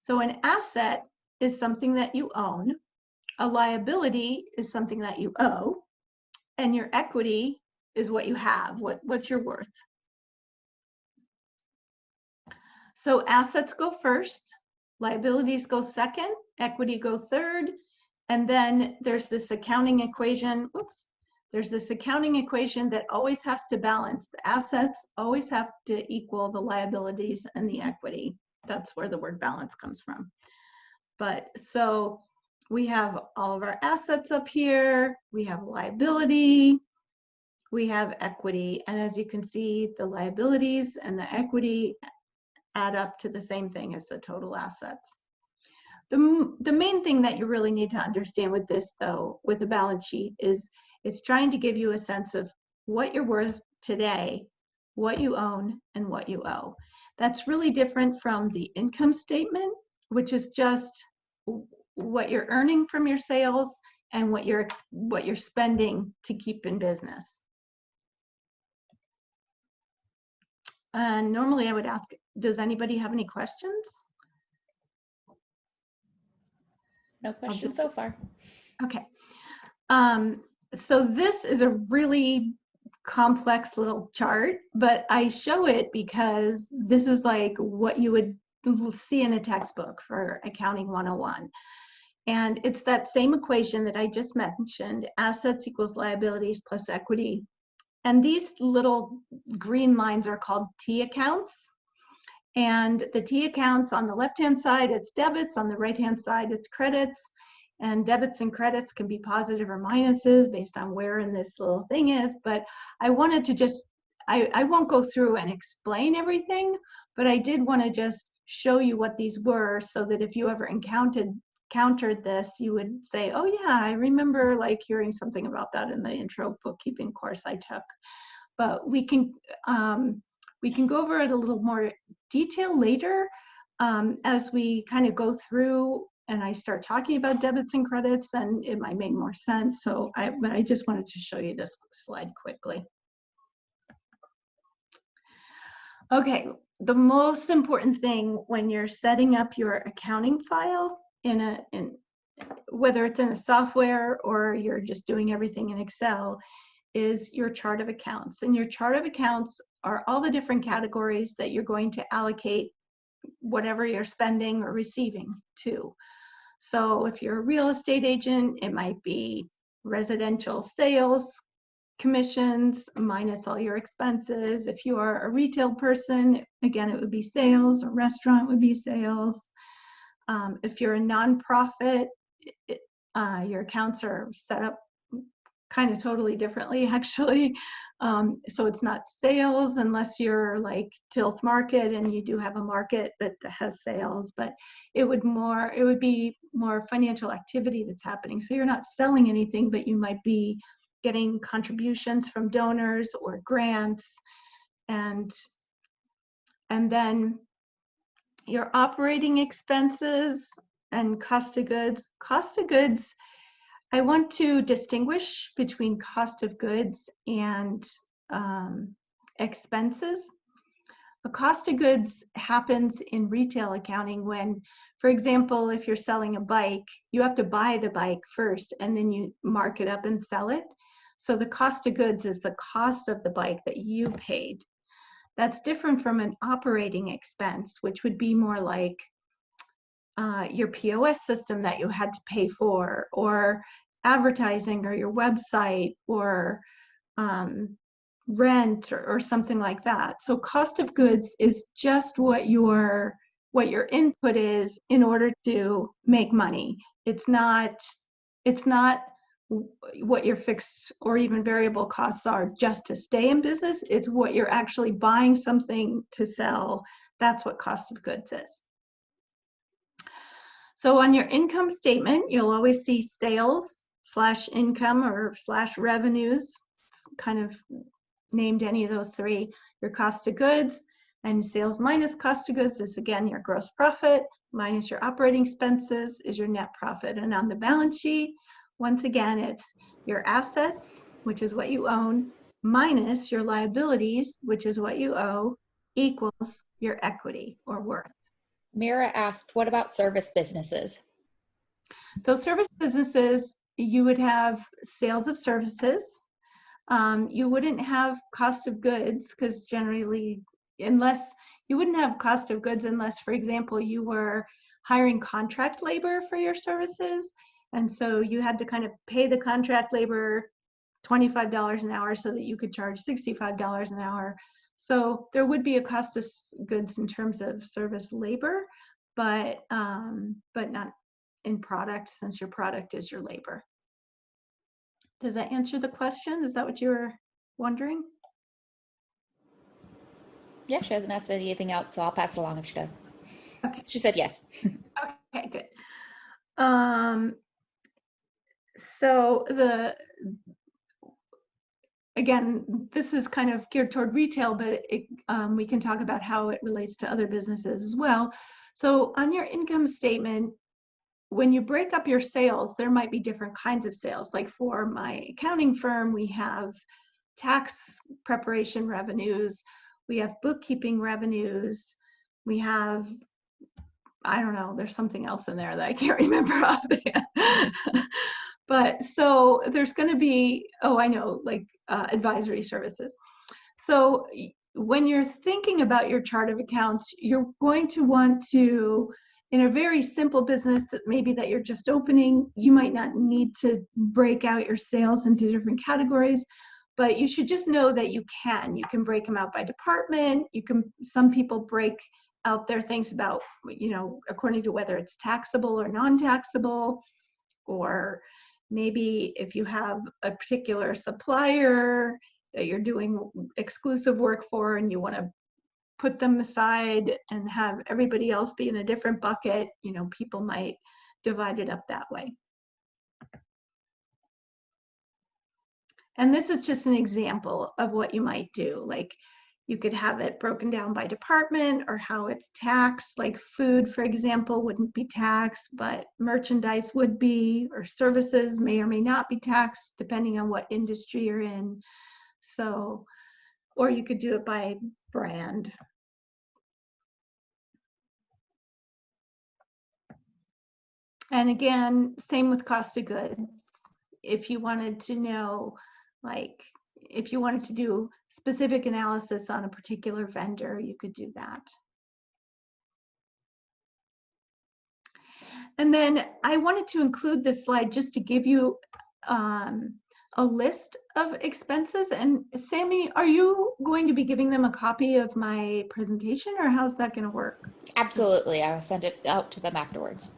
So an asset is something that you own, a liability is something that you owe, and your equity is what you have, what's your worth. So assets go first, liabilities go second, equity go third, and then there's this accounting equation, there's this accounting equation that always has to balance. The assets always have to equal the liabilities and the equity. That's where the word balance comes from. But so we have all of our assets up here, we have liability, we have equity, and as you can see, the liabilities and the equity add up to the same thing as the total assets. The main thing that you really need to understand with this, though, with a balance sheet, is it's trying to give you a sense of what you're worth today, what you own, and what you owe. That's really different from the income statement, which is just what you're earning from your sales and what you're spending to keep in business. And normally I would ask, does anybody have any questions? No questions so far. Okay. So this is a really complex little chart, but I show it because this is like what you would see in a textbook for Accounting 101. And it's that same equation that I just mentioned, assets equals liabilities plus equity. And these little green lines are called T accounts. And the T accounts on the left-hand side, it's debits. On the right-hand side, it's credits. And debits and credits can be positive or minuses based on where in this little thing is. But I wanted to just, I won't go through and explain everything, but I did want to just show you what these were so that if you ever encountered this, you would say, oh yeah, I remember like hearing something about that in the intro bookkeeping course I took. But we can go over it a little more detail later as we kind of go through and I start talking about debits and credits, then it might make more sense. So I just wanted to show you this slide quickly. Okay, the most important thing when you're setting up your accounting file whether it's in a software or you're just doing everything in Excel, is your chart of accounts. And your chart of accounts are all the different categories that you're going to allocate whatever you're spending or receiving to. So if you're a real estate agent, it might be residential sales commissions minus all your expenses. If you are a retail person, again, it would be sales. A restaurant would be sales. If you're a nonprofit, your accounts are set up kind of totally differently, actually. So it's not sales unless you're like Tilth Market and you do have a market that has sales, but it would be more financial activity that's happening. So you're not selling anything, but you might be getting contributions from donors or grants, and then your operating expenses and cost of goods. Cost of goods, I want to distinguish between cost of goods and expenses. A cost of goods happens in retail accounting when, for example, if you're selling a bike, you have to buy the bike first and then you mark it up and sell it. So the cost of goods is the cost of the bike that you paid. That's different from an operating expense, which would be more like your POS system that you had to pay for, or advertising, or your website, or rent, or something like that. So cost of goods is just what your input is in order to make money. It's not what your fixed or even variable costs are just to stay in business. It's what you're actually buying something to sell. That's what cost of goods is. So on your income statement, you'll always see sales / income or / revenues. It's kind of named any of those three. Your cost of goods, and sales minus cost of goods is again your gross profit, minus your operating expenses is your net profit. And on the balance sheet, once again, it's your assets, which is what you own, minus your liabilities, which is what you owe, equals your equity or worth. Mira asked, what about service businesses? So service businesses, you would have sales of services. You wouldn't have cost of goods because generally, unless you wouldn't have cost of goods unless, for example, you were hiring contract labor for your services. And so you had to kind of pay the contract labor $25 an hour so that you could charge $65 an hour. So there would be a cost of goods in terms of service labor, but not in product, since your product is your labor. Does that answer the question? Is that what you were wondering? Yeah, she hasn't asked anything else, so I'll pass it along if she does. Okay. She said yes. Okay, good. So again, this is kind of geared toward retail, but we can talk about how it relates to other businesses as well. So on your income statement, when you break up your sales, there might be different kinds of sales. Like for my accounting firm, we have tax preparation revenues, we have bookkeeping revenues, we have, I don't know, there's something else in there that I can't remember offhand. But so there's going to be, oh, I know, like advisory services. So when you're thinking about your chart of accounts, you're going to want to, in a very simple business that maybe that you're just opening, you might not need to break out your sales into different categories, but you should just know that you can. You can break them out by department. You can, some people break out their things about, according to whether it's taxable or non-taxable, or maybe if you have a particular supplier that you're doing exclusive work for and you want to put them aside and have everybody else be in a different bucket, people might divide it up that way. And this is just an example of what you might do. Like you could have it broken down by department or how it's taxed. Like food, for example, wouldn't be taxed, but merchandise would be, or services may or may not be taxed depending on what industry you're in. So, or you could do it by brand. And again, same with cost of goods. If you wanted to know, like, if you wanted to do specific analysis on a particular vendor, you could do that. And then I wanted to include this slide just to give you a list of expenses. And Sammy, are you going to be giving them a copy of my presentation, or how's that going to work? Absolutely. I'll send it out to them afterwards.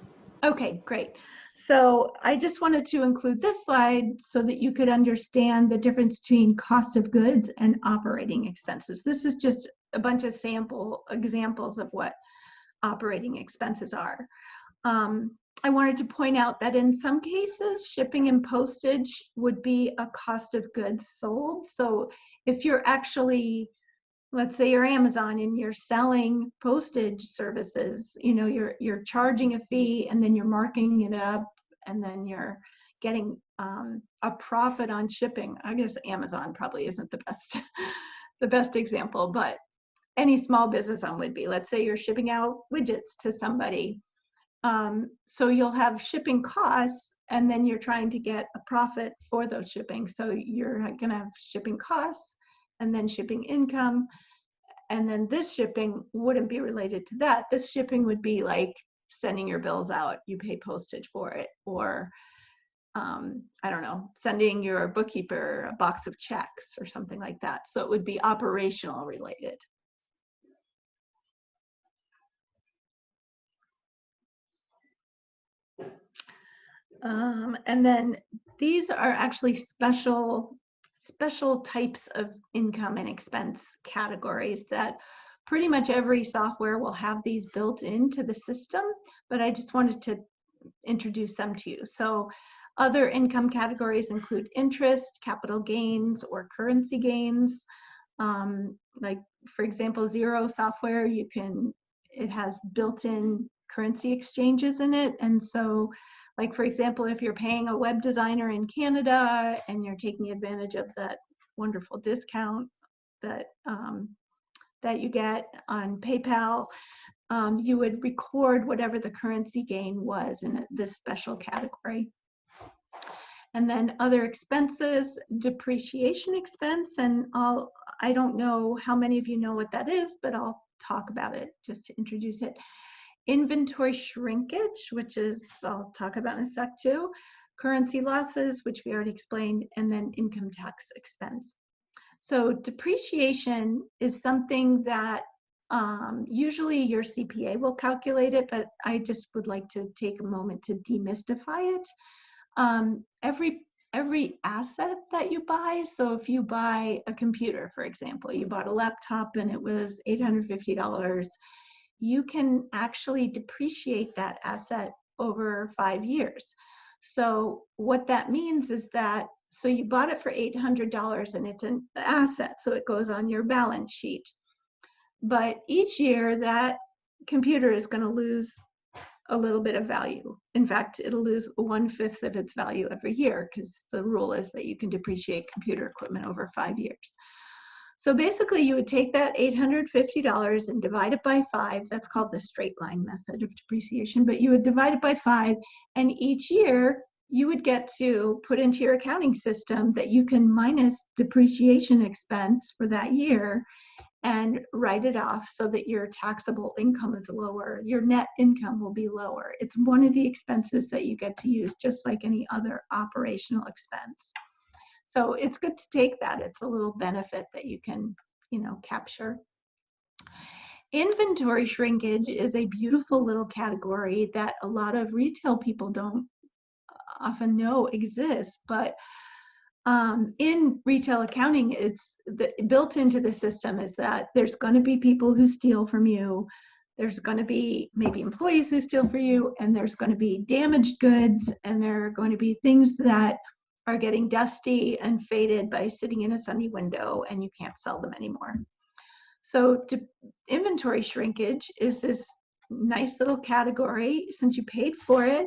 Okay, great. So I just wanted to include this slide so that you could understand the difference between cost of goods and operating expenses. This is just a bunch of sample examples of what operating expenses are. I wanted to point out that in some cases, shipping and postage would be a cost of goods sold. So if you're actually, let's say you're Amazon and you're selling postage services, you're charging a fee and then you're marking it up and then you're getting a profit on shipping. I guess Amazon probably isn't the best the best example, but any small business on would be. Let's say you're shipping out widgets to somebody. So you'll have shipping costs and then you're trying to get a profit for those shipping. So you're going to have shipping costs and then shipping income. And then this shipping wouldn't be related to that. This shipping would be like sending your bills out. You pay postage for it. Or, I don't know, sending your bookkeeper a box of checks or something like that. So it would be operational related. And then these are actually special types of income and expense categories that pretty much every software will have these built into the system, but I just wanted to introduce them to you. So other income categories include interest, capital gains, or currency gains. Like for example, Xero software, it has built-in currency exchanges in it. And so like, for example, if you're paying a web designer in Canada and you're taking advantage of that wonderful discount that, that you get on PayPal, you would record whatever the currency gain was in this special category. And then other expenses, depreciation expense, and I don't know how many of you know what that is, but I'll talk about it just to introduce it. Inventory shrinkage, which is, I'll talk about in a sec too. Currency losses, which we already explained, and then income tax expense. So depreciation is something that usually your CPA will calculate it, but I just would like to take a moment to demystify it. Every asset that you buy, so if you buy a computer, for example, you bought a laptop and it was $850, you can actually depreciate that asset over 5 years. So what that means is that, so you bought it for $800 and it's an asset, so it goes on your balance sheet. But each year that computer is going to lose a little bit of value. In fact, it'll lose 1/5 of its value every year, because the rule is that you can depreciate computer equipment over 5 years. So basically you would take that $850 and divide it by 5. That's called the straight line method of depreciation, but you would divide it by 5, and each year you would get to put into your accounting system that you can minus depreciation expense for that year and write it off so that your taxable income is lower. Your net income will be lower. It's one of the expenses that you get to use, just like any other operational expense. So it's good to take that. It's a little benefit that you can, capture. Inventory shrinkage is a beautiful little category that a lot of retail people don't often know exists, but in retail accounting, it's built into the system is that there's going to be people who steal from you. There's going to be maybe employees who steal from you, and there's going to be damaged goods, and there are going to be things that are getting dusty and faded by sitting in a sunny window, and you can't sell them anymore. So inventory shrinkage is this nice little category. Since you paid for it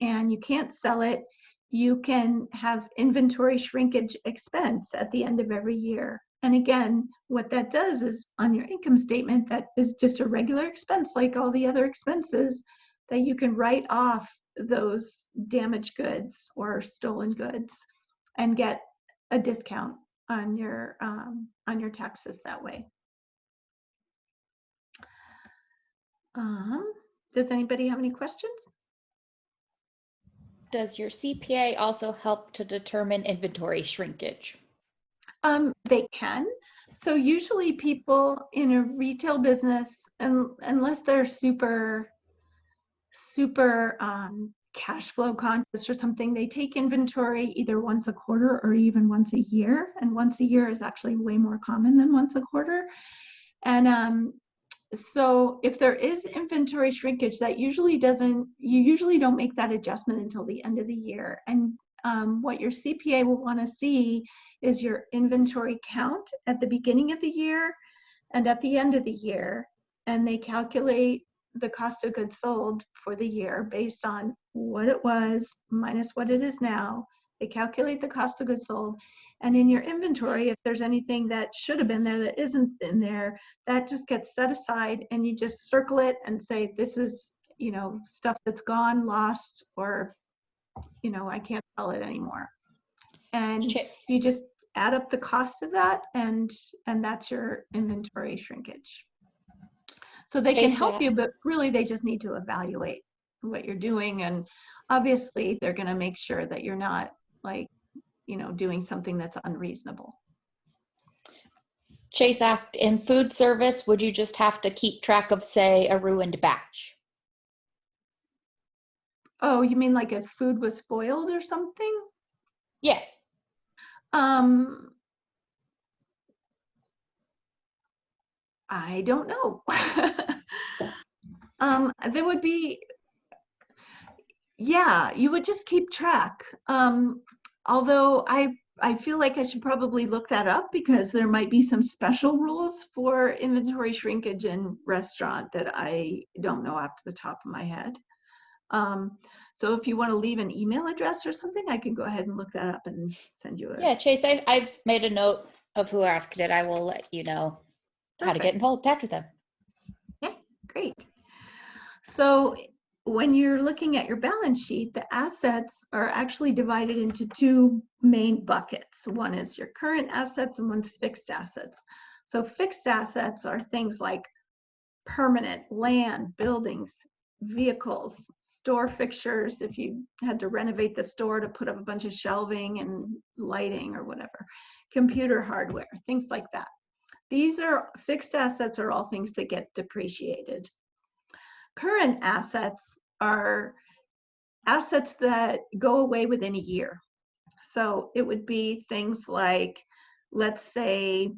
and you can't sell it, you can have inventory shrinkage expense at the end of every year. And again, what that does is on your income statement, that is just a regular expense like all the other expenses, that you can write off those damaged goods or stolen goods and get a discount on your taxes that way. Does anybody have any questions? Does your CPA also help to determine inventory shrinkage? They can. So usually people in a retail business, unless they're super cash flow conscious or something, they take inventory either once a quarter or even once a year. And once a year is actually way more common than once a quarter. And so if there is inventory shrinkage, that you usually don't make that adjustment until the end of the year. And what your CPA will want to see is your inventory count at the beginning of the year and at the end of the year. And they calculate the cost of goods sold for the year based on what it was minus what it is now. They calculate the cost of goods sold. And in your inventory, if there's anything that should have been there that isn't in there, that just gets set aside, and you just circle it and say, this is, stuff that's gone, lost, or, I can't sell it anymore. And you just add up the cost of that, and that's your inventory shrinkage. So they can help you, but really they just need to evaluate what you're doing. And obviously they're going to make sure that you're not doing something that's unreasonable. Chase asked, in food service, would you just have to keep track of, say, a ruined batch? Oh, you mean like if food was spoiled or something? Yeah. I don't know. There would be, yeah, you would just keep track. Although I feel like I should probably look that up, because there might be some special rules for inventory shrinkage in restaurant that I don't know off the top of my head. So if you want to leave an email address or something, I can go ahead and look that up and send you a. Yeah, Chase, I've made a note of who asked it. I will let you know how to get in touch with them. Yeah, great. So when you're looking at your balance sheet, the assets are actually divided into two main buckets. One is your current assets and one's fixed assets. So fixed assets are things like permanent land, buildings, vehicles, store fixtures, if you had to renovate the store to put up a bunch of shelving and lighting or whatever, computer hardware, things like that. These are fixed assets, are all things that get depreciated. Current assets are assets that go away within a year. So it would be things like, let's say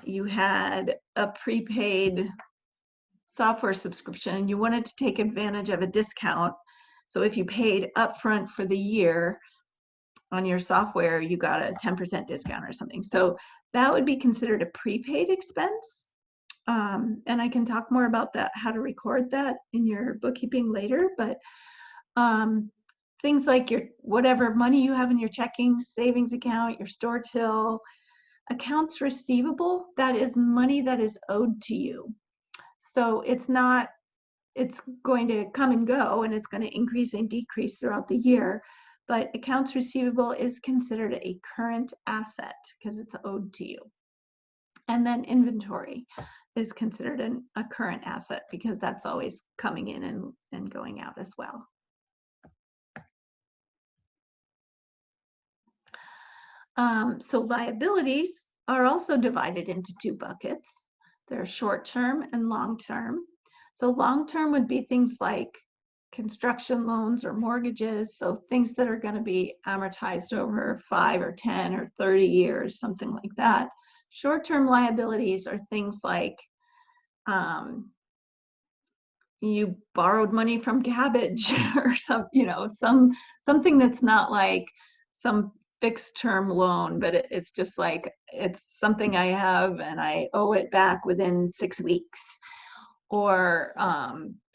you had a prepaid software subscription and you wanted to take advantage of a discount. So if you paid upfront for the year on your software, you got a 10% discount or something. So that would be considered a prepaid expense. And I can talk more about that, how to record that in your bookkeeping later, but things like your whatever money you have in your checking savings account, your store till, accounts receivable, that is money that is owed to you. So it's not, it's going to come and go and it's going to increase and decrease throughout the year, but accounts receivable is considered a current asset because it's owed to you. And then inventory is considered a current asset because that's always coming in and going out as well. So liabilities are also divided into two buckets. They're short-term and long-term. So long-term would be things like construction loans or mortgages, so things that are going to be amortized over 5 or 10 or 30 years, something like that. Short-term liabilities are things like you borrowed money from Cabbage or something that's not like some fixed term loan, but it's just like it's something I have and I owe it back within 6 weeks. Or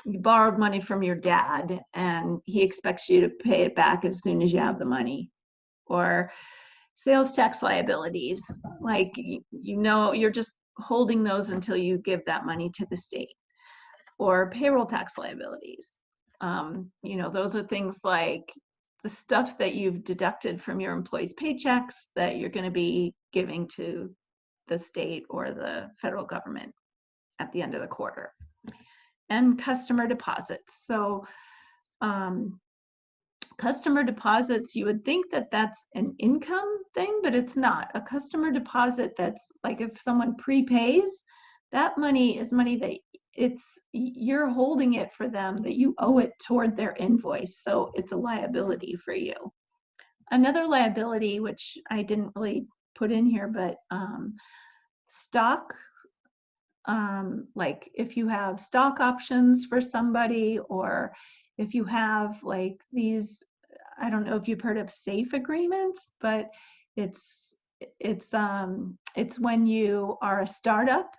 you borrowed money from your dad and he expects you to pay it back as soon as you have the money. Or sales tax liabilities, like you're just holding those until you give that money to the state. Or payroll tax liabilities. Those are things like the stuff that you've deducted from your employees' paychecks that you're going to be giving to the state or the federal government at the end of the quarter. And customer deposits. So customer deposits, you would think that that's an income thing, but it's not. A customer deposit, that's like if someone prepays, that money is money that you're holding it for them, that you owe it toward their invoice. So it's a liability for you. Another liability, which I didn't really put in here, but stock, like if you have stock options for somebody, or if you have like these, I don't know if you've heard of safe agreements, but it's when you are a startup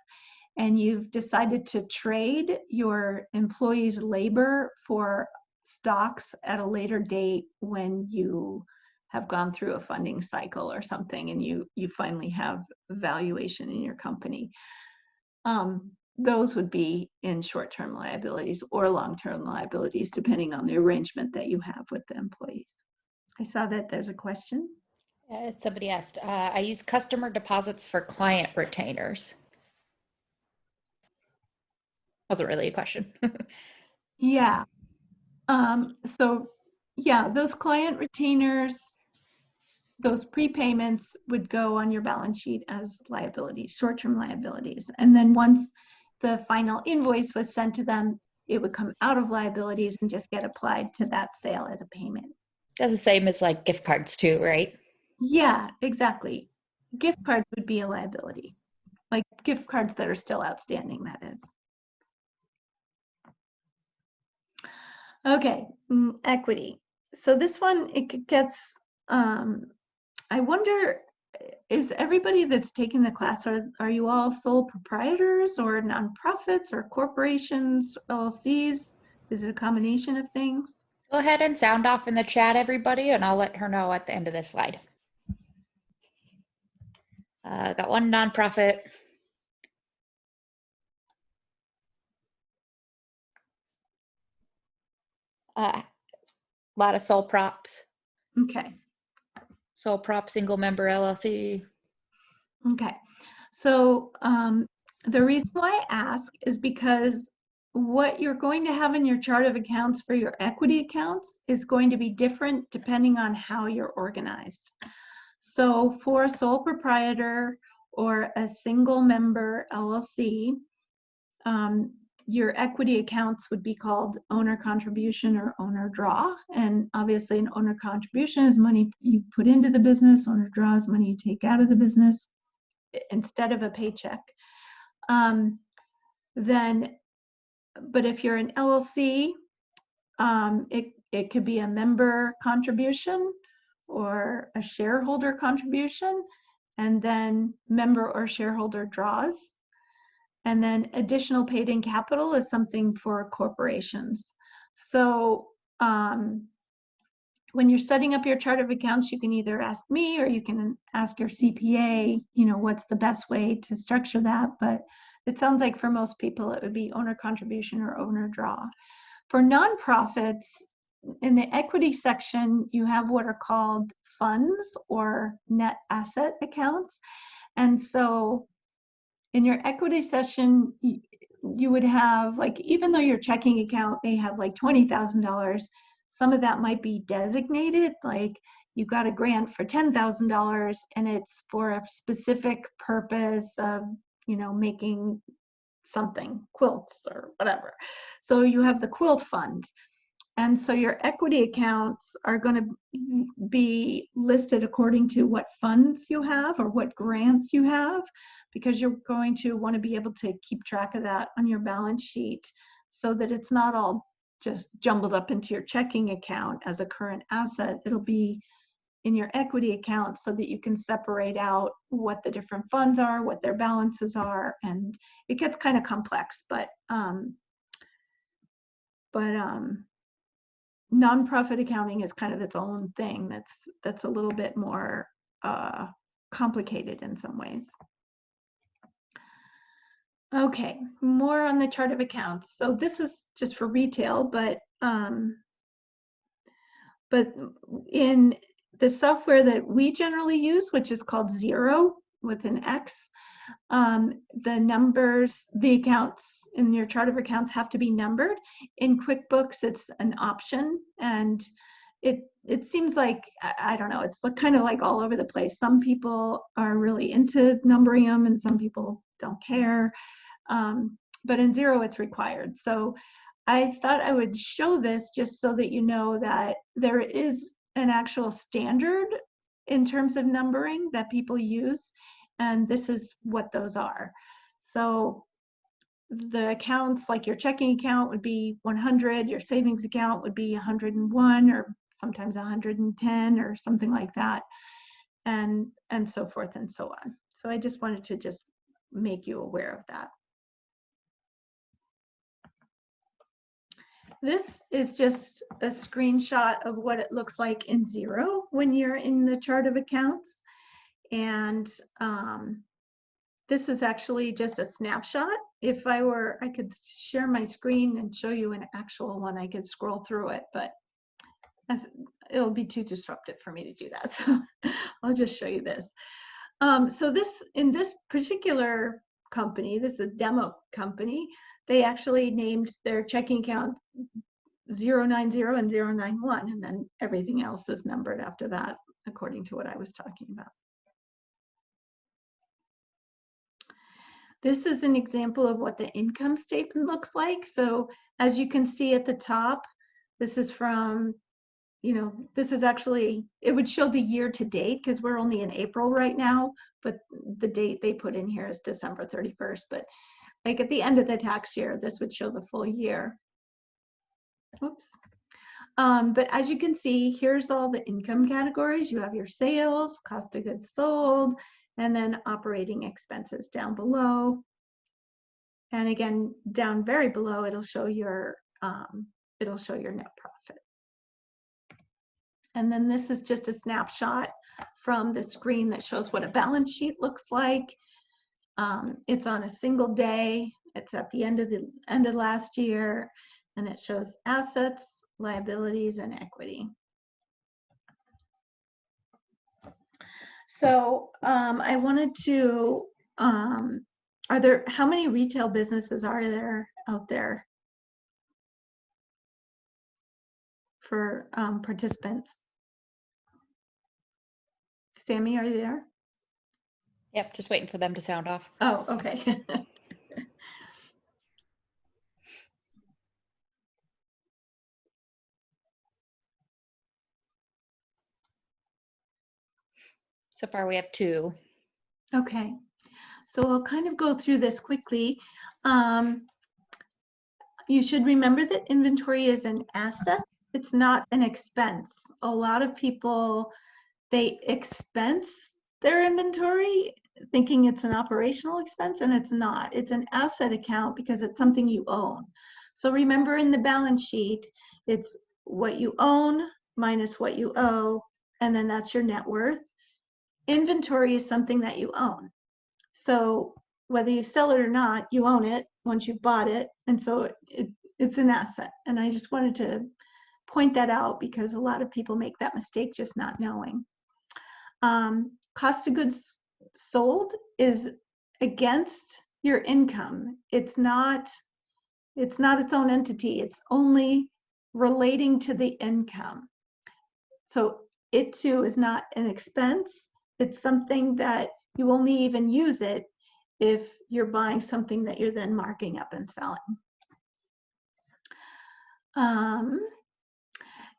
and you've decided to trade your employees' labor for stocks at a later date when you have gone through a funding cycle or something and you finally have valuation in your company. Those would be in short-term liabilities or long-term liabilities, depending on the arrangement that you have with the employees. I saw that there's a question. Somebody asked, I use customer deposits for client retainers. Wasn't really a question. Yeah. So yeah, those client retainers, those prepayments would go on your balance sheet as liabilities, short-term liabilities. And then once the final invoice was sent to them, it would come out of liabilities and just get applied to that sale as a payment. That's the same as like gift cards too, right? Yeah, exactly. Gift cards would be a liability, like gift cards that are still outstanding, that is. Okay, equity. So this one, it gets, I wonder, is everybody that's taking the class, are you all sole proprietors or nonprofits or corporations, LLCs? Is it a combination of things? Go ahead and sound off in the chat, everybody, and I'll let her know at the end of this slide. Got one nonprofit. A lot of sole props, Okay. sole prop, single member LLC. Okay. So the reason why I ask is because what you're going to have in your chart of accounts for your equity accounts is going to be different depending on how you're organized. So for a sole proprietor or a single member LLC, your equity accounts would be called owner contribution or owner draw. And obviously an owner contribution is money you put into the business. Owner draw is money you take out of the business instead of a paycheck. But if you're an LLC, it could be a member contribution or a shareholder contribution, and then member or shareholder draws. And then additional paid in capital is something for corporations. So when you're setting up your chart of accounts, you can either ask me or you can ask your CPA, what's the best way to structure that. But it sounds like for most people, it would be owner contribution or owner draw. For nonprofits, in the equity section, you have what are called funds or net asset accounts. And so in your equity section, you would have, like, even though your checking account may have like $20,000, some of that might be designated, like you got a grant for $10,000 and it's for a specific purpose of, making something, quilts or whatever. So you have the quilt fund. And so your equity accounts are going to be listed according to what funds you have or what grants you have, because you're going to want to be able to keep track of that on your balance sheet so that it's not all just jumbled up into your checking account as a current asset. It'll be in your equity account so that you can separate out what the different funds are, what their balances are, and it gets kind of complex, but nonprofit accounting is kind of its own thing that's a little bit more complicated in some ways. Okay, more on the chart of accounts. So this is just for retail, but in the software that we generally use, which is called Xero with an X, the numbers, the accounts in your chart of accounts have to be numbered. In QuickBooks, it's an option, and it seems like, I don't know, it's kind of like all over the place. Some people are really into numbering them and some people don't care. But in Xero, it's required. So I thought I would show this just so that you know that there is an actual standard in terms of numbering that people use, and this is what those are. So the accounts, like your checking account would be 100, your savings account would be 101, or sometimes 110 or something like that, and so forth and so on. So I just wanted to just make you aware of that. This is just a screenshot of what it looks like in Xero when you're in the chart of accounts. And this is actually just a snapshot. If I could share my screen and show you an actual one, I could scroll through it, but it'll be too disruptive for me to do that. So I'll just show you this. So in this particular company, this is a demo company, they actually named their checking account 090 and 091, and then everything else is numbered after that, according to what I was talking about. This is an example of what the income statement looks like. So as you can see at the top, this is from, this is actually, it would show the year to date because we're only in April right now, but the date they put in here is December 31st. But like at the end of the tax year, this would show the full year. Oops. But as you can see, here's all the income categories. You have your sales, cost of goods sold, and then operating expenses down below. And again, down very below, it'll show your net profit. And then this is just a snapshot from the screen that shows what a balance sheet looks like. It's on a single day. It's at the end of last year, and it shows assets, liabilities, and equity. So I wanted to, how many retail businesses are there out there for participants? Sammy, are you there? Yep, just waiting for them to sound off. Oh, okay. So far we have 2. Okay, so I'll kind of go through this quickly. You should remember that inventory is an asset. It's not an expense. A lot of people, they expense their inventory thinking it's an operational expense, and it's not. It's an asset account because it's something you own. So remember, in the balance sheet, it's what you own minus what you owe, and then that's your net worth. Inventory is something that you own. So whether you sell it or not, you own it once you've bought it. And so it's an asset. And I just wanted to point that out because a lot of people make that mistake just not knowing. Cost of goods sold is against your income. It's not its own entity. It's only relating to the income. So it too is not an expense. It's something that you only even use it if you're buying something that you're then marking up and selling.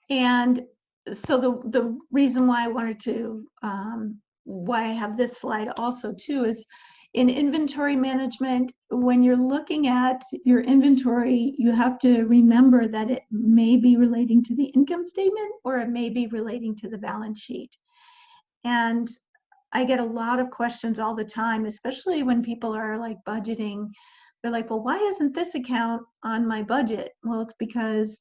And so the reason why I wanted to, why I have this slide also too, is in inventory management, when you're looking at your inventory, you have to remember that it may be relating to the income statement or it may be relating to the balance sheet. And I get a lot of questions all the time, especially when people are like budgeting. They're like, well, why isn't this account on my budget? Well, it's because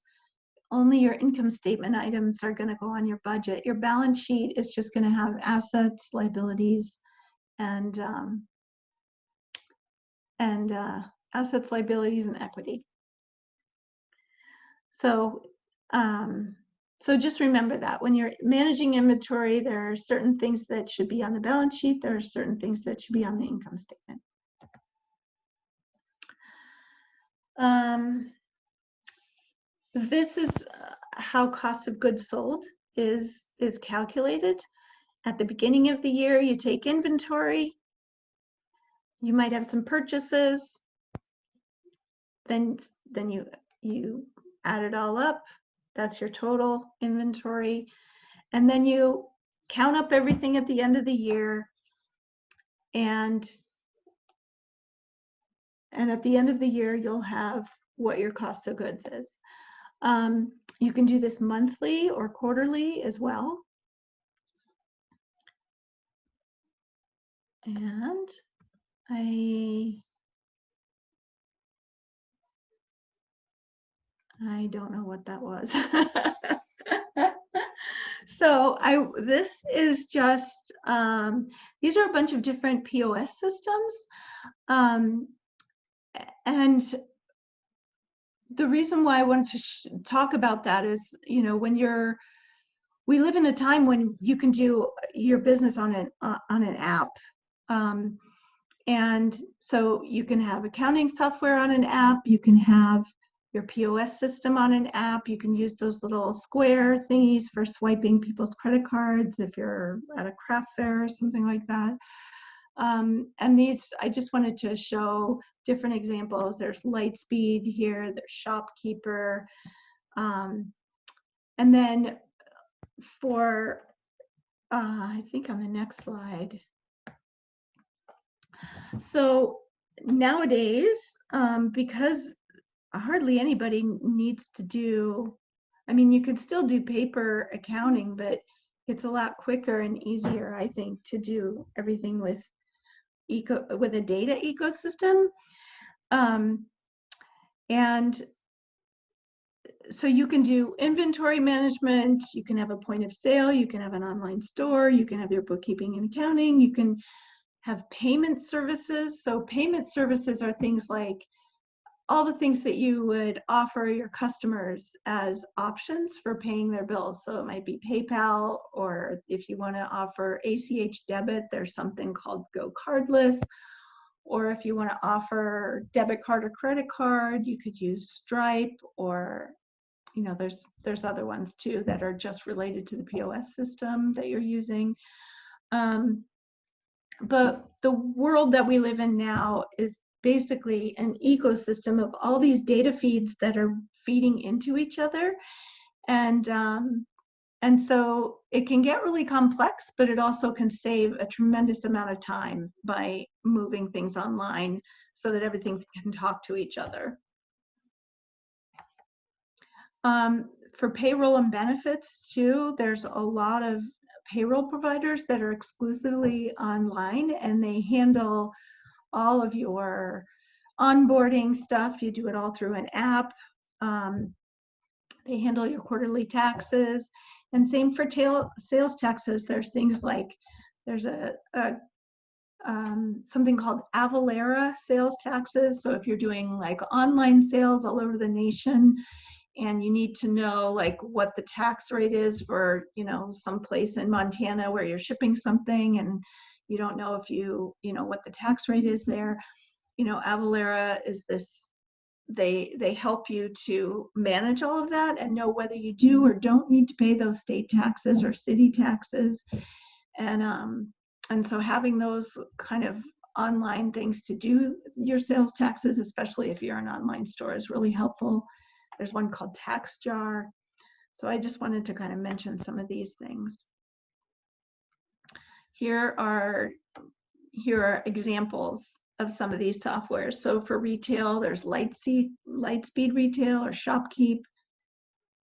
only your income statement items are going to go on your budget. Your balance sheet is just going to have assets, liabilities, and assets, liabilities, and equity. So, so just remember that when you're managing inventory, there are certain things that should be on the balance sheet. There are certain things that should be on the income statement. This is how cost of goods sold is calculated. At the beginning of the year, you take inventory. You might have some purchases. Then you add it all up. That's your total inventory. And then you count up everything at the end of the year. And at the end of the year, you'll have what your cost of goods is. You can do this monthly or quarterly as well. And I don't know what that was. So this is just, these are a bunch of different POS systems. And the reason why I wanted to talk about that is, you know, we live in a time when you can do your business on an app. And so you can have accounting software on an app, you can have your POS system on an app, you can use those little square thingies for swiping people's credit cards if you're at a craft fair or something like that. And these, I just wanted to show different examples. There's Lightspeed here, there's Shopkeeper. And then for, I think on the next slide. So nowadays, because hardly anybody needs to do, I mean, you could still do paper accounting, but it's a lot quicker and easier, I think, to do everything with a data ecosystem. And so you can do inventory management, you can have a point of sale, you can have an online store, you can have your bookkeeping and accounting, you can have payment services. So payment services are things like all the things that you would offer your customers as options for paying their bills. So it might be PayPal, or if you want to offer ACH debit, there's something called Go Cardless. Or if you want to offer debit card or credit card, you could use Stripe, or there's other ones too that are just related to the POS system that you're using. But the world that we live in now is basically an ecosystem of all these data feeds that are feeding into each other. And so it can get really complex, but it also can save a tremendous amount of time by moving things online so that everything can talk to each other. For payroll and benefits too, there's a lot of payroll providers that are exclusively online, and they handle all of your onboarding stuff. You do it all through an app. They handle your quarterly taxes, and same for sales taxes. There's things like, there's something called Avalara sales taxes. So if you're doing like online sales all over the nation, and you need to know like what the tax rate is for, some place in Montana where you're shipping something, and you don't know if what the tax rate is there. Avalara is this, they help you to manage all of that and know whether you do or don't need to pay those state taxes or city taxes. And so having those kind of online things to do your sales taxes, especially if you're an online store, is really helpful. There's one called TaxJar. So I just wanted to kind of mention some of these things. Here are examples of some of these softwares. So for retail, there's Lightspeed Retail or ShopKeep.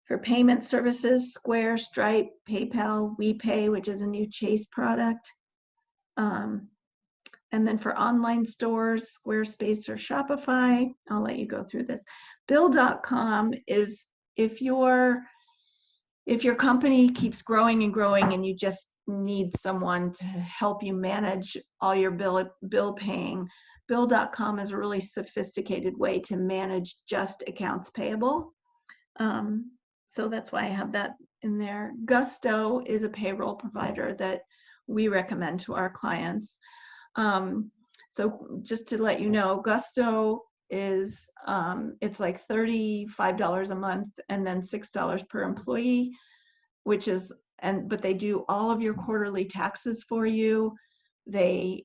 For payment services, Square, Stripe, PayPal, WePay, which is a new Chase product. And then for online stores, Squarespace or Shopify. I'll let you go through this. Bill.com is if your company keeps growing and growing and you just need someone to help you manage all your bill paying, Bill.com is a really sophisticated way to manage just accounts payable. So that's why I have that in there. Gusto is a payroll provider that we recommend to our clients. So just to let you know, Gusto is, it's like $35 a month and then $6 per employee, but they do all of your quarterly taxes for you. They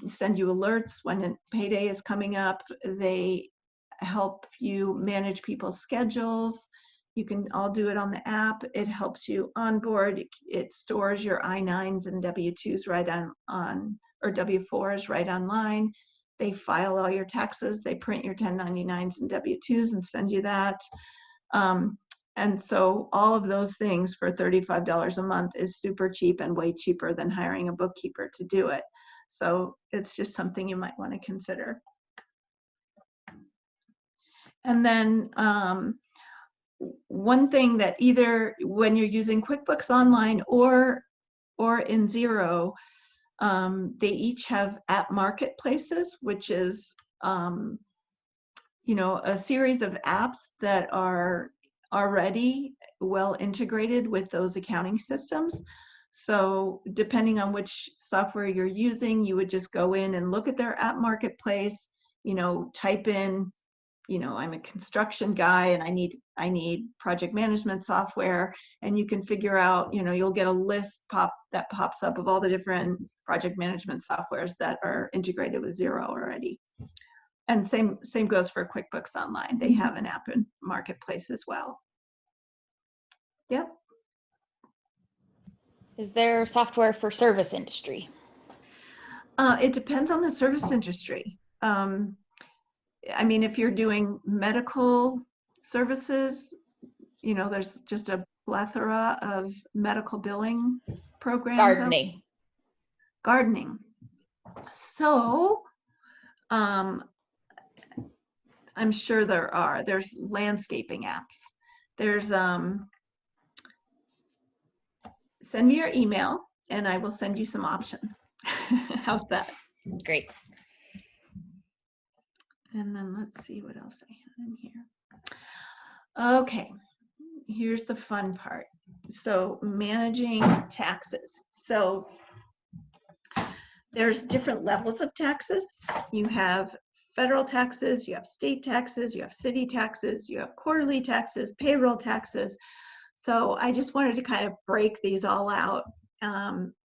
send you alerts when payday is coming up. They help you manage people's schedules. You can all do it on the app. It helps you onboard. It stores your I-9s and W-2s right on or W-4s right online. They file all your taxes. They print your 1099s and W-2s and send you that. And so all of those things for $35 a month is super cheap and way cheaper than hiring a bookkeeper to do it. So it's just something you might want to consider. And then one thing that either when you're using QuickBooks Online or in Xero, they each have app marketplaces, which is a series of apps that are already well integrated with those accounting systems. So depending on which software you're using, you would just go in and look at their app marketplace, type in, I'm a construction guy and I need project management software, and you can figure out, you'll get a list that pops up of all the different project management softwares that are integrated with Xero already. And same goes for QuickBooks Online. They have an app and marketplace as well. Yep. Is there software for service industry? It depends on the service industry. I mean, if you're doing medical services, there's just a plethora of medical billing programs. Gardening. So, I'm sure there's landscaping apps. There's, send me your email and I will send you some options. How's that? Great. And then let's see what else I have in here. Okay, here's the fun part. So managing taxes. So there's different levels of taxes. You have federal taxes, you have state taxes, you have city taxes, you have quarterly taxes, payroll taxes. So I just wanted to kind of break these all out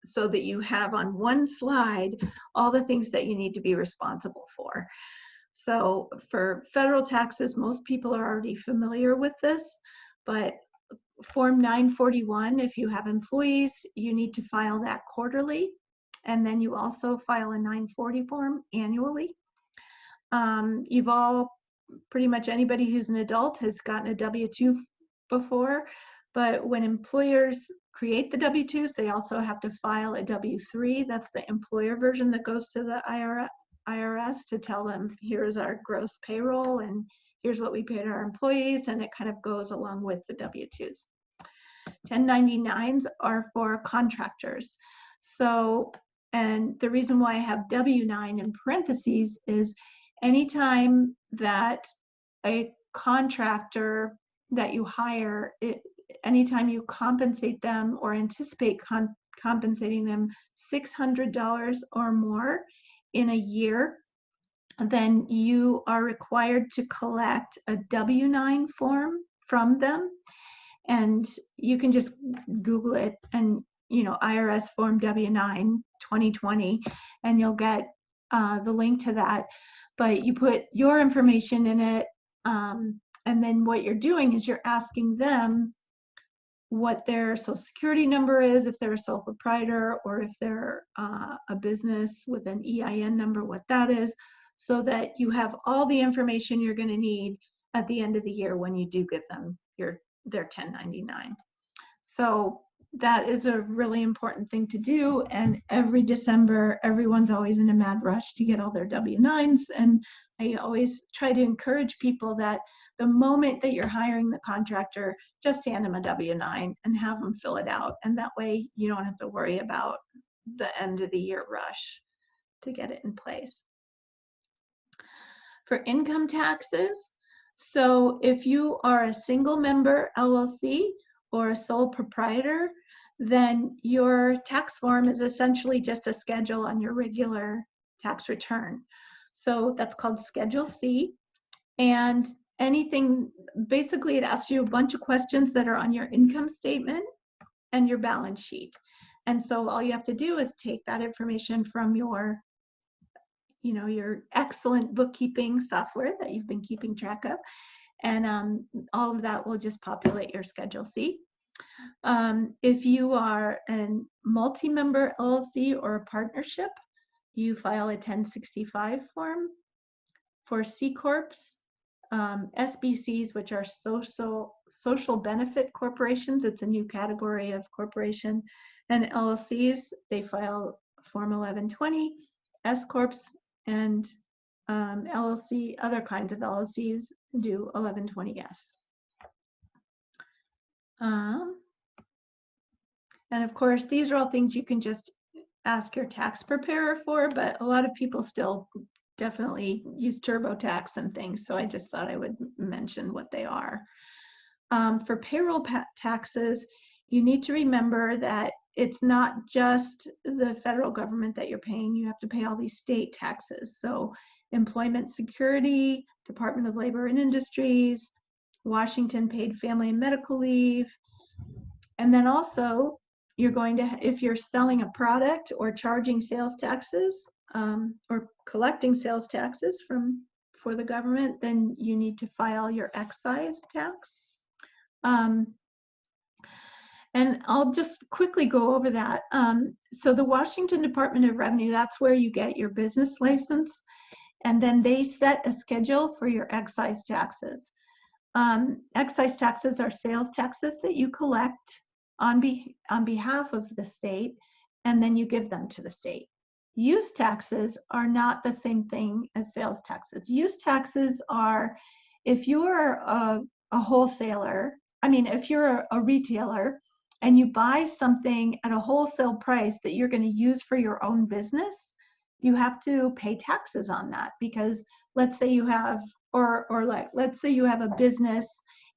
so that you have on one slide all the things that you need to be responsible for. So for federal taxes, most people are already familiar with this, but Form 941, if you have employees, you need to file that quarterly. And then you also file a 940 form annually. You've all, pretty much anybody who's an adult has gotten a W-2 before, but when employers create the W-2s, they also have to file a W-3. That's the employer version that goes to the IRS to tell them, here's our gross payroll and here's what we paid our employees, and it kind of goes along with the W-2s. 1099s are for contractors. So, and the reason why I have W-9 in parentheses is anytime that a contractor that you hire, anytime you compensate them or anticipate compensating them $600 or more in a year, then you are required to collect a W-9 form from them. And you can just Google it and, IRS Form W-9 2020, and you'll get the link to that. But you put your information in it, and then what you're doing is you're asking them what their social security number is, if they're a sole proprietor, or if they're a business with an EIN number, what that is, so that you have all the information you're going to need at the end of the year when you do give them their 1099. So that is a really important thing to do, and every December everyone's always in a mad rush to get all their W-9s, and I always try to encourage people that the moment that you're hiring the contractor, just hand them a W-9 and have them fill it out, and that way you don't have to worry about the end of the year rush to get it in place. For income taxes, so if you are a single member LLC or a sole proprietor, then your tax form is essentially just a schedule on your regular tax return. So that's called Schedule C. And anything, basically it asks you a bunch of questions that are on your income statement and your balance sheet. And so all you have to do is take that information from your excellent bookkeeping software that you've been keeping track of, and all of that will just populate your Schedule C. If you are a multi-member LLC or a partnership, you file a 1065 form. For C Corps, SBCs, which are social benefit corporations, it's a new category of corporation, and LLCs, they file Form 1120. S Corps and LLC, other kinds of LLCs do 1120S. And of course, these are all things you can just ask your tax preparer for, but a lot of people still definitely use TurboTax and things, so I just thought I would mention what they are. For payroll taxes, you need to remember that it's not just the federal government that you're paying. You have to pay all these state taxes. So Employment Security, Department of Labor and Industries, Washington paid family and medical leave. And then also, you're going to, if you're selling a product or charging sales taxes or collecting sales taxes for the government, then you need to file your excise tax. And I'll just quickly go over that. So the Washington Department of Revenue, that's where you get your business license, and then they set a schedule for your excise taxes. Excise taxes are sales taxes that you collect on behalf of the state, and then you give them to the state. Use taxes are not the same thing as sales taxes. Use taxes are, if you're a wholesaler, if you're a retailer and you buy something at a wholesale price that you're going to use for your own business, you have to pay taxes on that, because let's say you have, or like, let's say you have a business,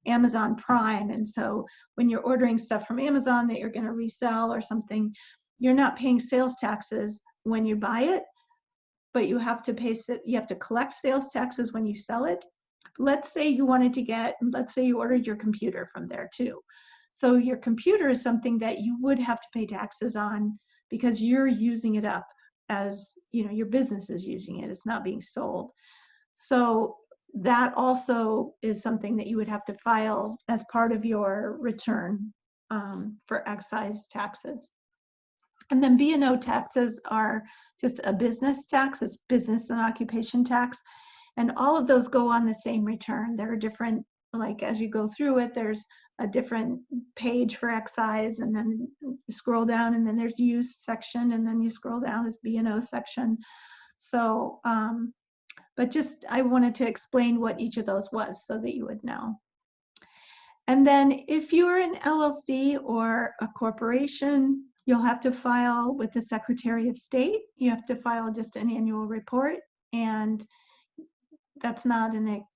Amazon Prime, and so when you're ordering stuff from Amazon that you're going to resell or something, you're not paying sales taxes when you buy it, but you have to collect sales taxes when you sell it. Let's say you wanted to let's say you ordered your computer from there too. So your computer is something that you would have to pay taxes on because you're using it up, as you know, your business is using it, it's not being sold. So that also is something that you would have to file as part of your return for excise taxes. And then B&O taxes are just a business tax, it's business and occupation tax. And all of those go on the same return. There are different, like as you go through it, there's a different page for excise, and then you scroll down, and then there's use section, and then you scroll down, this B&O section. So, but just, I wanted to explain what each of those was so that you would know. And then if you're an LLC or a corporation, you'll have to file with the Secretary of State. You have to file just an annual report, and that's not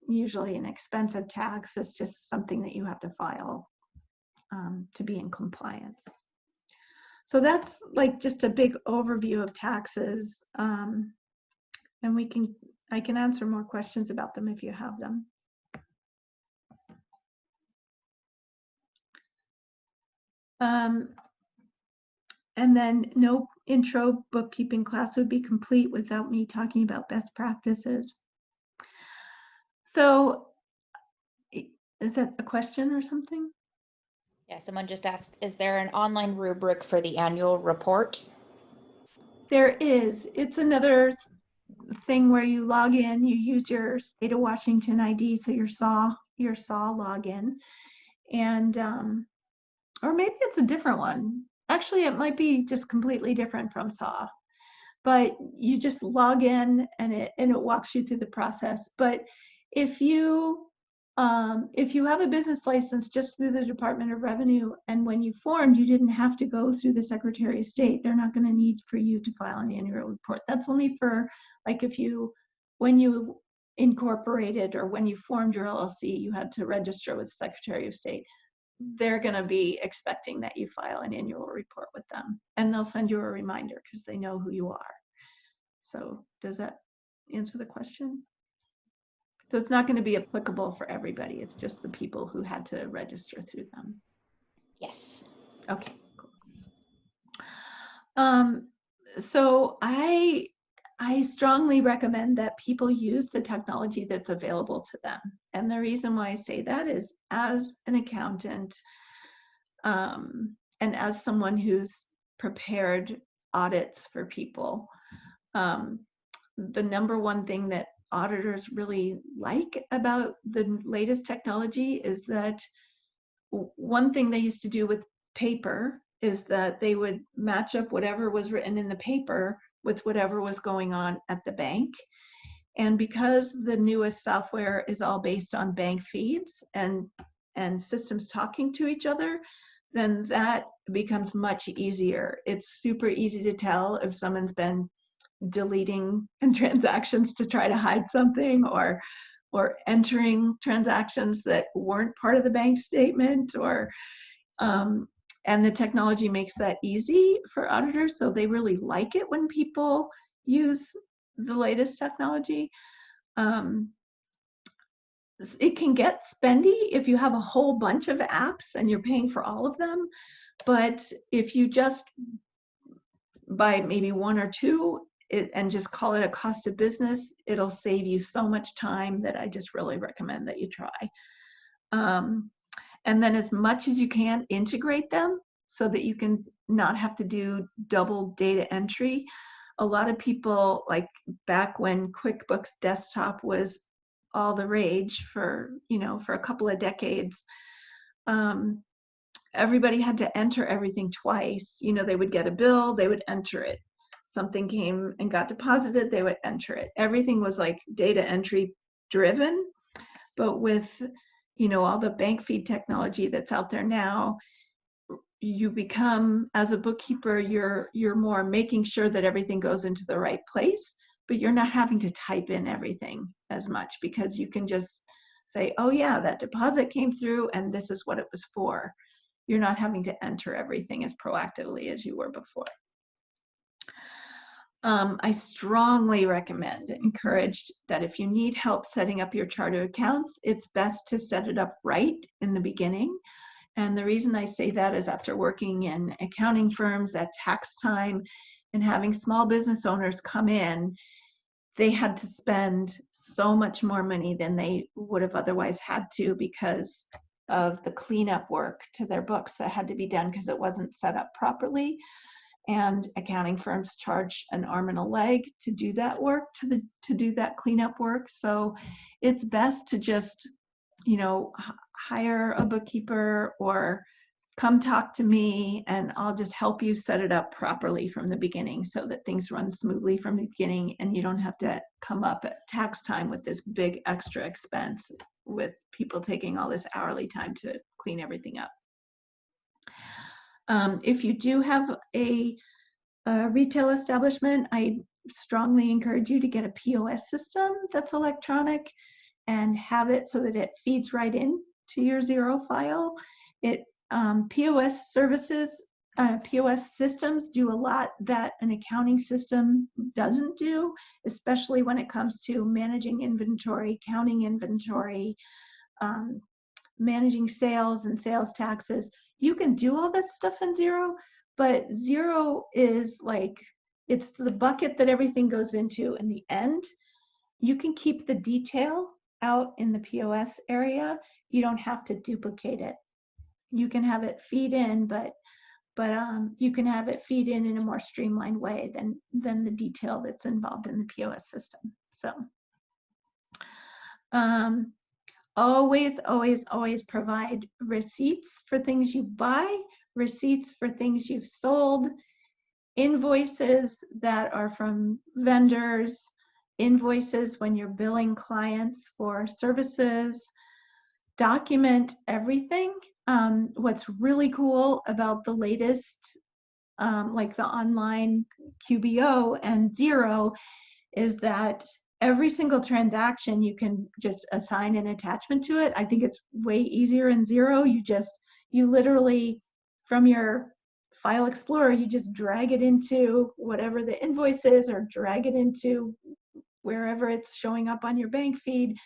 usually an expensive tax. It's just something that you have to file to be in compliance. So that's like just a big overview of taxes. And I can answer more questions about them if you have them. And then no intro bookkeeping class would be complete without me talking about best practices. So is that a question or something? Yeah, someone just asked, is there an online rubric for the annual report? There is. It's another thing where you log in, you use your state of Washington ID, so your SAW login, and or maybe it's a different one. Actually, it might be just completely different from SAW, but you just log in and it walks you through the process. But if you have a business license just through the Department of Revenue, and when you formed, you didn't have to go through the Secretary of State, they're not going to need for you to file an annual report. That's only for like when you incorporated or when you formed your LLC, you had to register with the Secretary of State. They're going to be expecting that you file an annual report with them, and they'll send you a reminder because they know who you are. So does that answer the question? So it's not going to be applicable for everybody. It's just the people who had to register through them. Yes. Okay, cool. So I strongly recommend that people use the technology that's available to them. And the reason why I say that is, as an accountant and as someone who's prepared audits for people, the number one thing that auditors really like about the latest technology is that one thing they used to do with paper is that they would match up whatever was written in the paper with whatever was going on at the bank. And because the newest software is all based on bank feeds and systems talking to each other, then that becomes much easier. It's super easy to tell if someone's been deleting transactions to try to hide something, or entering transactions that weren't part of the bank statement, or and the technology makes that easy for auditors, so they really like it when people use the latest technology. It can get spendy if you have a whole bunch of apps and you're paying for all of them, but if you just buy maybe one or two and just call it a cost of business, it'll save you so much time that I just really recommend that you try. And then as much as you can, integrate them so that you can not have to do double data entry. A lot of people, like back when QuickBooks Desktop was all the rage for a couple of decades, everybody had to enter everything twice. They would get a bill, they would enter it. Something came and got deposited, they would enter it. Everything was like data entry driven. But with all the bank feed technology that's out there now, you become, as a bookkeeper, you're more making sure that everything goes into the right place, but you're not having to type in everything. as much, because you can just say, oh yeah, that deposit came through and this is what it was for. You're not having to enter everything as proactively as you were before. I strongly encourage that if you need help setting up your chart of accounts, it's best to set it up right in the beginning. And the reason I say that is after working in accounting firms at tax time and having small business owners come in, they had to spend so much more money than they would have otherwise had to because of the cleanup work to their books that had to be done because it wasn't set up properly. And accounting firms charge an arm and a leg to do that work, to do that cleanup work. So it's best to just, hire a bookkeeper or come talk to me and I'll just help you set it up properly from the beginning so that things run smoothly from the beginning and you don't have to come up at tax time with this big extra expense with people taking all this hourly time to clean everything up. If you do have a retail establishment, I strongly encourage you to get a POS system that's electronic and have it so that it feeds right in to your Xero file. POS services, POS systems do a lot that an accounting system doesn't do, especially when it comes to managing inventory, counting inventory, managing sales and sales taxes. You can do all that stuff in Xero, but Xero is like, it's the bucket that everything goes into in the end. You can keep the detail out in the POS area. You don't have to duplicate it. You can have it feed in, but you can have it feed in a more streamlined way than the detail that's involved in the POS system. So always provide receipts for things you buy, receipts for things you've sold, invoices that are from vendors, invoices when you're billing clients for services. Document everything. What's really cool about the latest, like the online QBO and Xero, is that every single transaction you can just assign an attachment to it. I think it's way easier in Xero. You literally, from your File Explorer, you just drag it into whatever the invoice is or drag it into wherever it's showing up on your bank feed.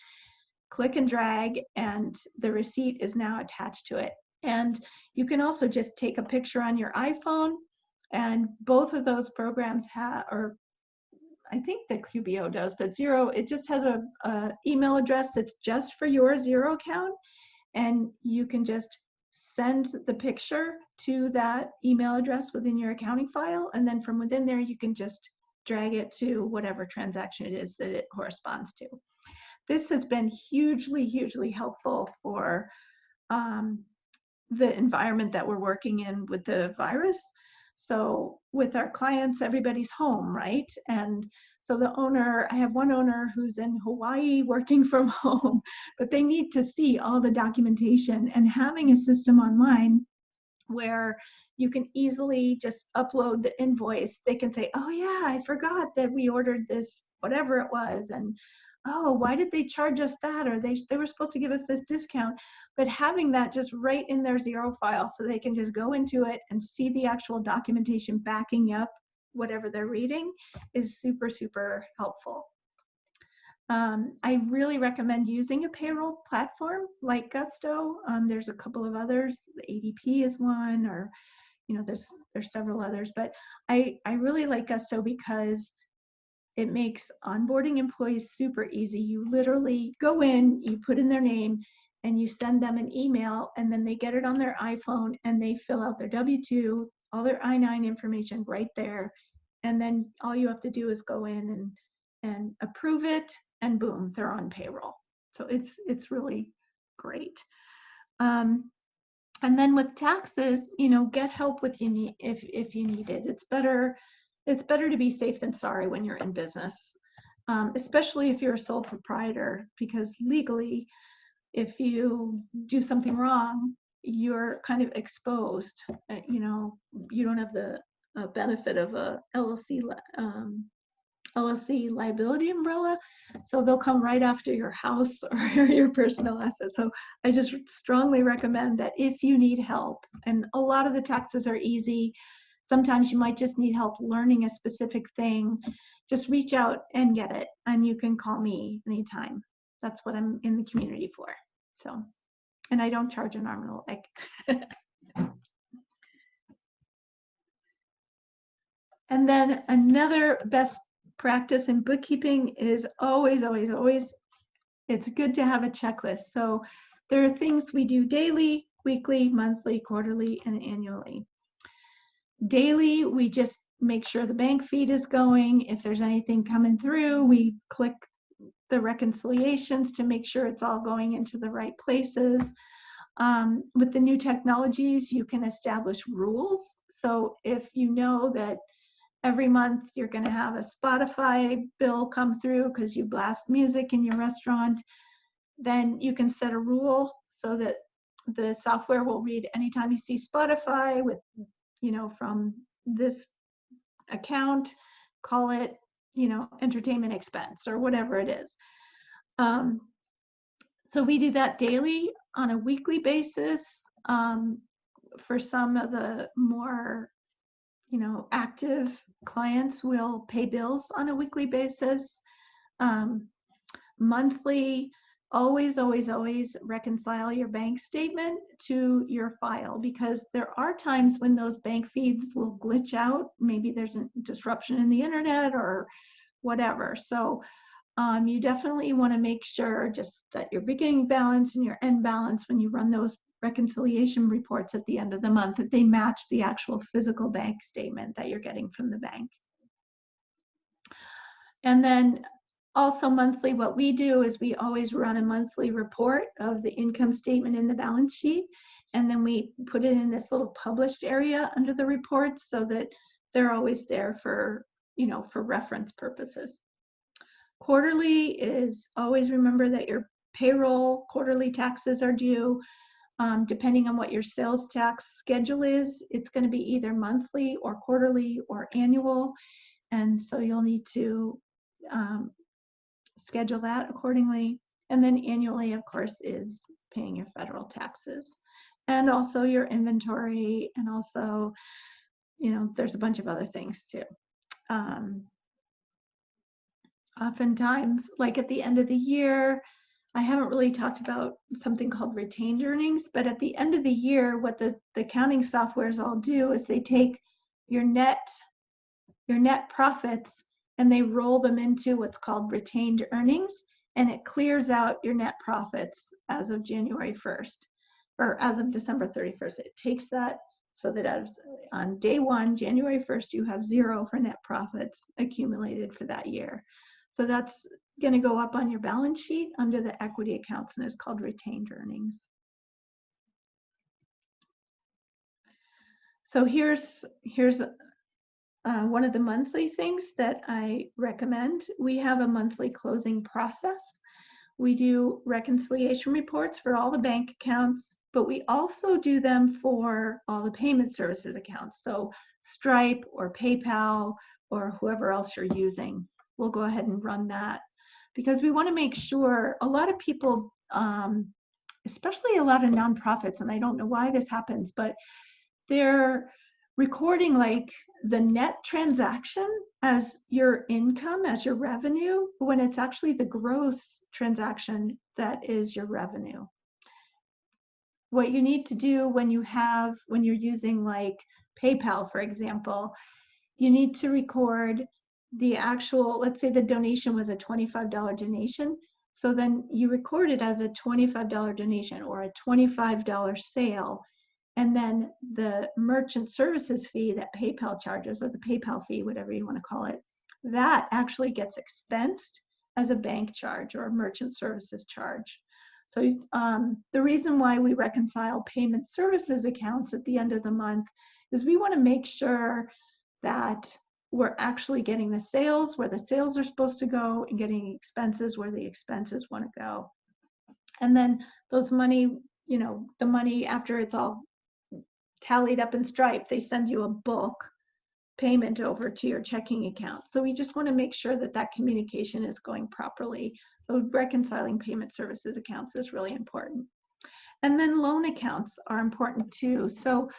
Click and drag, and the receipt is now attached to it. And you can also just take a picture on your iPhone, and both of those programs have, or I think the QBO does, but Xero, it just has a email address that's just for your Xero account, and you can just send the picture to that email address within your accounting file, and then from within there you can just drag it to whatever transaction it is that it corresponds to. This has been hugely helpful for the environment that we're working in with the virus. So with our clients, everybody's home, right? And so the owner, I have one owner who's in Hawaii working from home, but they need to see all the documentation, and having a system online where you can easily just upload the invoice. They can say, oh yeah, I forgot that we ordered this, whatever it was, and oh, why did they charge us that? Or they were supposed to give us this discount. But having that just right in their Xero file so they can just go into it and see the actual documentation backing up whatever they're reading is super helpful. I really recommend using a payroll platform like Gusto. There's a couple of others. The ADP is one, or there's several others. But I really like Gusto because it makes onboarding employees super easy. You literally go in, you put in their name, and you send them an email, and then they get it on their iPhone, and they fill out their W-2, all their I-9 information right there. And then all you have to do is go in and approve it, and boom, they're on payroll. So it's really great. And then with taxes, get help if you need it. It's better to be safe than sorry when you're in business, especially if you're a sole proprietor, because legally, if you do something wrong, you're kind of exposed. You don't have the benefit of a LLC LLC liability umbrella. So they'll come right after your house or your personal assets. So I just strongly recommend that if you need help, and a lot of the taxes are easy, sometimes you might just need help learning a specific thing, just reach out and get it. And you can call me anytime. That's what I'm in the community for. So, and I don't charge an arm and a leg. And then another best practice in bookkeeping is always, always, always, it's good to have a checklist. So there are things we do daily, weekly, monthly, quarterly, and annually. Daily, we just make sure the bank feed is going. If there's anything coming through, we click the reconciliations to make sure it's all going into the right places. With the new technologies, you can establish rules. So if you know that every month you're going to have a Spotify bill come through because you blast music in your restaurant, then you can set a rule so that the software will read anytime you see Spotify with, from this account, call it, entertainment expense or whatever it is. So we do that daily. On a weekly basis. For some of the more, active clients, will pay bills on a weekly basis. Monthly, always, always, always reconcile your bank statement to your file, because there are times when those bank feeds will glitch out. Maybe there's a disruption in the internet or whatever. So you definitely want to make sure just that your beginning balance and your end balance, when you run those reconciliation reports at the end of the month, that they match the actual physical bank statement that you're getting from the bank. And then also monthly, what we do is we always run a monthly report of the income statement and the balance sheet. And then we put it in this little published area under the reports so that they're always there for, for reference purposes. Quarterly is always remember that your payroll quarterly taxes are due. Depending on what your sales tax schedule is, it's going to be either monthly or quarterly or annual. And so you'll need to schedule that accordingly. And then annually, of course, is paying your federal taxes and also your inventory. And also, there's a bunch of other things too. Oftentimes, like at the end of the year, I haven't really talked about something called retained earnings, but at the end of the year, what the accounting softwares all do is they take your net profits and they roll them into what's called retained earnings, and it clears out your net profits as of January 1st or as of December 31st. It takes that so that on day one, January 1st, you have zero for net profits accumulated for that year. So that's going to go up on your balance sheet under the equity accounts, and it's called retained earnings. So here's one of the monthly things that I recommend. We have a monthly closing process. We do reconciliation reports for all the bank accounts, but we also do them for all the payment services accounts. So Stripe or PayPal or whoever else you're using, we'll go ahead and run that, because we want to make sure a lot of people, especially a lot of nonprofits, and I don't know why this happens, but they're recording like the net transaction as your income, as your revenue, when it's actually the gross transaction that is your revenue. What you need to do when you're using like PayPal, for example, you need to record the actual, let's say the donation was a $25 donation. So then you record it as a $25 donation or a $25 sale. And then the merchant services fee that PayPal charges, or the PayPal fee, whatever you want to call it, that actually gets expensed as a bank charge or a merchant services charge. So the reason why we reconcile payment services accounts at the end of the month is we want to make sure that we're actually getting the sales where the sales are supposed to go and getting expenses where the expenses want to go. And then those money, the money after it's all tallied up in Stripe, they send you a book payment over to your checking account. So we just want to make sure that that communication is going properly. So reconciling payment services accounts is really important. And then loan accounts are important too. So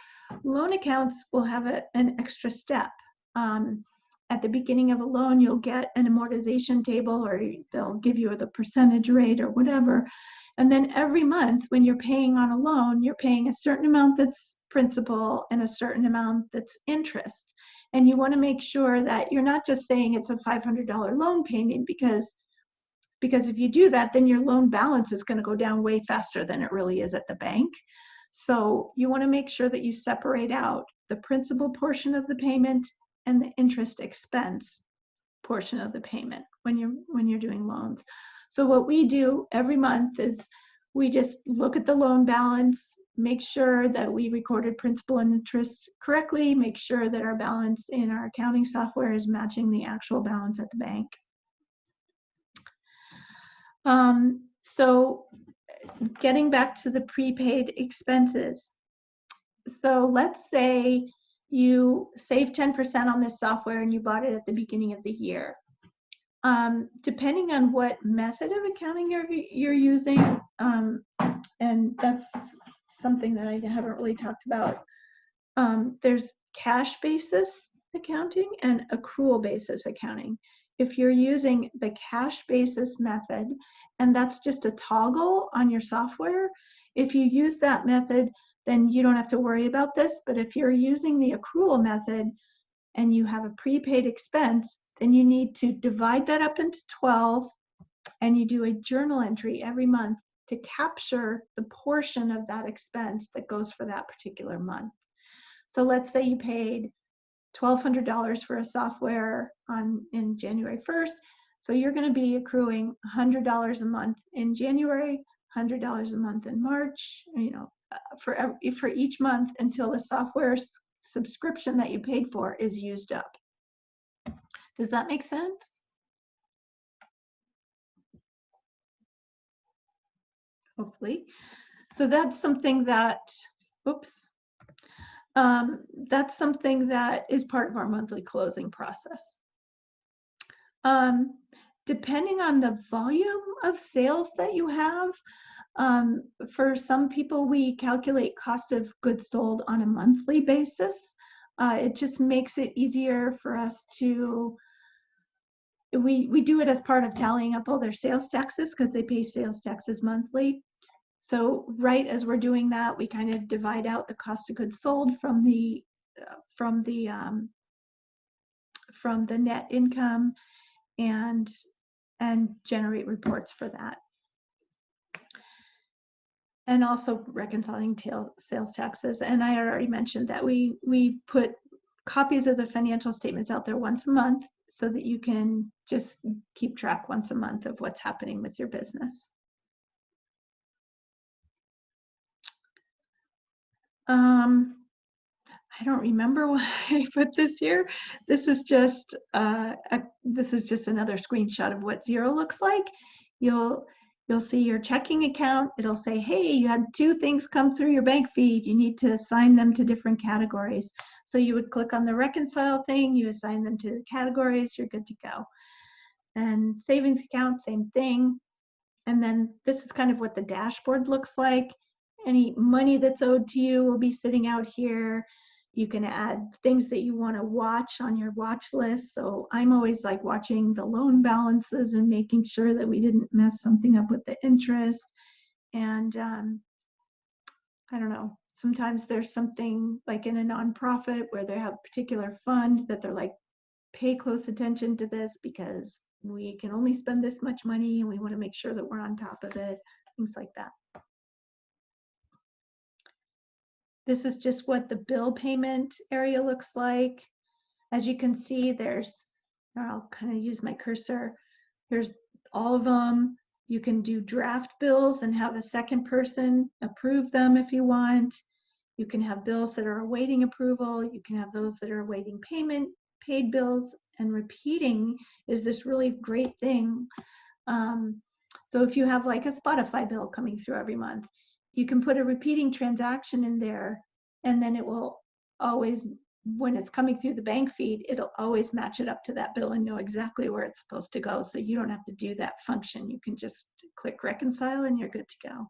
loan accounts will have an extra step. At the beginning of a loan, you'll get an amortization table, or they'll give you the percentage rate or whatever. And then every month when you're paying on a loan, you're paying a certain amount that's principal and a certain amount that's interest. And you want to make sure that you're not just saying it's a $500 loan payment, because if you do that, then your loan balance is going to go down way faster than it really is at the bank. So you want to make sure that you separate out the principal portion of the payment and the interest expense portion of the payment when you're doing loans. So what we do every month is we just look at the loan balance, make sure that we recorded principal and interest correctly, make sure that our balance in our accounting software is matching the actual balance at the bank. So getting back to the prepaid expenses. So let's say you save 10% on this software and you bought it at the beginning of the year. Depending on what method of accounting you're using, and that's something that I haven't really talked about, there's cash basis accounting and accrual basis accounting. If you're using the cash basis method, and that's just a toggle on your software, if you use that method, then you don't have to worry about this. But if you're using the accrual method and you have a prepaid expense, then you need to divide that up into 12, and you do a journal entry every month to capture the portion of that expense that goes for that particular month. So let's say you paid $1,200 for a software in January 1st. So you're going to be accruing $100 a month in January, $100 a month in March, for each month until the software subscription that you paid for is used up. Does that make sense? Hopefully. So that's something that, that's something that is part of our monthly closing process. Depending on the volume of sales that you have, for some people, we calculate cost of goods sold on a monthly basis. It just makes it easier for us to, we do it as part of tallying up all their sales taxes, because they pay sales taxes monthly. So right as we're doing that, we kind of divide out the cost of goods sold from the net income and generate reports for that. And also reconciling sales taxes. And I already mentioned that we put copies of the financial statements out there once a month so that you can just keep track once a month of what's happening with your business. I don't remember what I put this here. This is just another screenshot of what zero looks like. You'll see your checking account. It'll say, hey, you had 2 things come through your bank feed. You need to assign them to different categories. So you would click on the reconcile thing, you assign them to the categories, you're good to go. And savings account, same thing. And then this is kind of what the dashboard looks like. Any money that's owed to you will be sitting out here. You can add things that you want to watch on your watch list. So I'm always like watching the loan balances and making sure that we didn't mess something up with the interest. And I don't know, sometimes there's something like in a nonprofit where they have a particular fund that they're like, pay close attention to this because we can only spend this much money and we want to make sure that we're on top of it, things like that. This is just what the bill payment area looks like. As you can see, I'll kind of use my cursor. Here's all of them. You can do draft bills and have a second person approve them if you want. You can have bills that are awaiting approval. You can have those that are awaiting payment, paid bills, and repeating is this really great thing. So if you have like a Spotify bill coming through every month, you can put a repeating transaction in there, and then it will always when it's coming through the bank feed, it'll always match it up to that bill and know exactly where it's supposed to go. So you don't have to do that function. You can just click reconcile and you're good to go.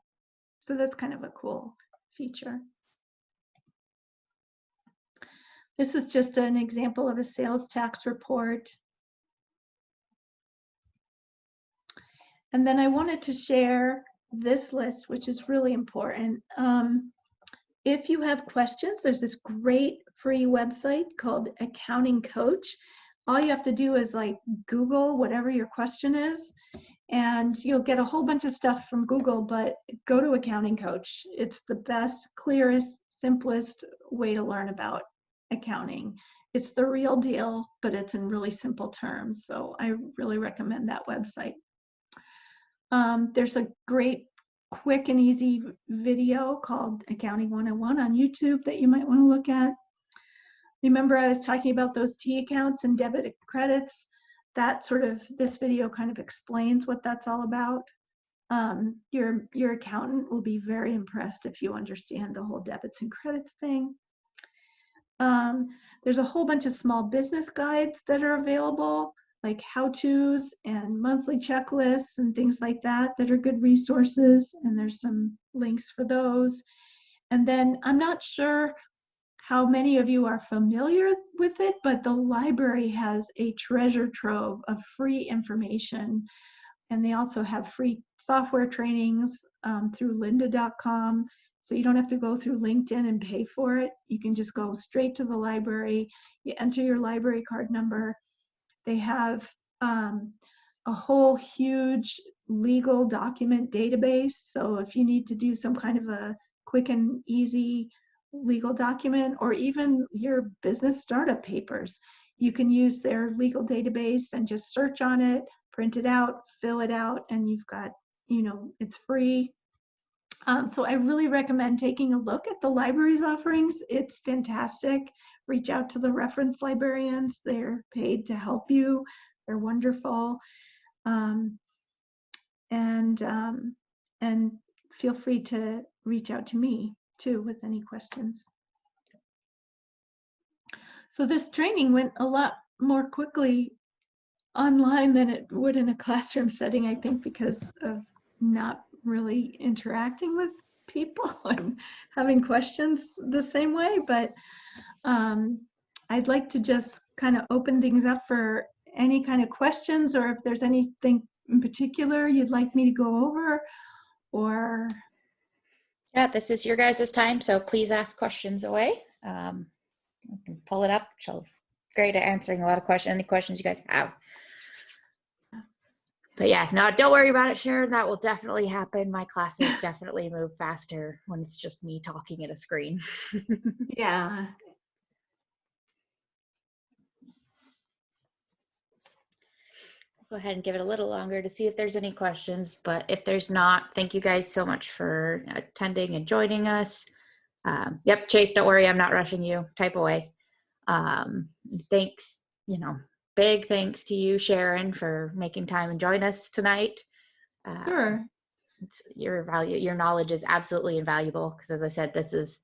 So that's kind of a cool feature. This is just an example of a sales tax report. And then I wanted to share this list, which is really important. If you have questions, there's this great free website called Accounting Coach. All you have to do is like Google whatever your question is, and you'll get a whole bunch of stuff from Google, but go to Accounting Coach. It's the best, clearest, simplest way to learn about accounting. It's the real deal, but it's in really simple terms. So I really recommend that website. There's a great quick and easy video called Accounting 101 on YouTube that you might want to look at. Remember I was talking about those T accounts and debit and credits? This video kind of explains what that's all about. Your accountant will be very impressed if you understand the whole debits and credits thing. There's a whole bunch of small business guides that are available, like how-tos and monthly checklists and things like that are good resources, and there's some links for those. And then I'm not sure how many of you are familiar with it, but the library has a treasure trove of free information, and they also have free software trainings through lynda.com. So you don't have to go through LinkedIn and pay for it. You can just go straight to the library. You enter your library card number. They have a whole huge legal document database. So if you need to do some kind of a quick and easy legal document, or even your business startup papers, you can use their legal database and just search on it, print it out, fill it out, and you've got, it's free. So I really recommend taking a look at the library's offerings. It's fantastic. Reach out to the reference librarians. They're paid to help you. They're wonderful. And feel free to reach out to me too with any questions. So this training went a lot more quickly online than it would in a classroom setting, I think, because of not really interacting with people and having questions the same way. But I'd like to just kind of open things up for any kind of questions, or if there's anything in particular you'd like me to go over, or... Yeah, this is your guys' time, so please ask questions away. I can pull it up. So great at answering a lot of questions, any questions you guys have. But yeah, no, don't worry about it, Sharon. That will definitely happen. My classes definitely move faster when it's just me talking at a screen. Yeah. Go ahead and give it a little longer to see if there's any questions. But if there's not, thank you guys so much for attending and joining us. Yep, Chase, don't worry. I'm not rushing you. Type away. Thanks, big thanks to you, Sharon, for making time and join us tonight. Sure. Your knowledge is absolutely invaluable, because as I said, this is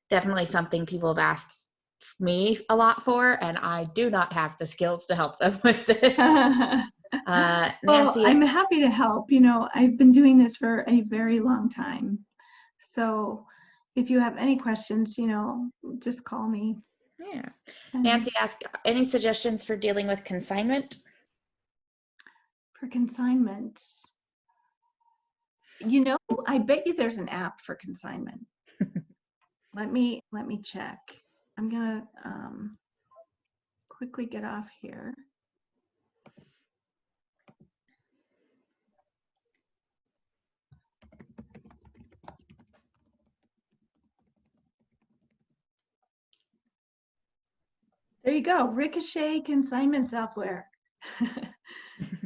definitely something people have asked me a lot for, and I do not have the skills to help them with this. Well, Nancy, I'm happy to help. I've been doing this for a very long time. So if you have any questions, just call me. Yeah. Nancy asked, any suggestions for dealing with consignment? For consignment, I bet you there's an app for consignment. Let me check. I'm gonna quickly get off here. There you go, Ricochet consignment software.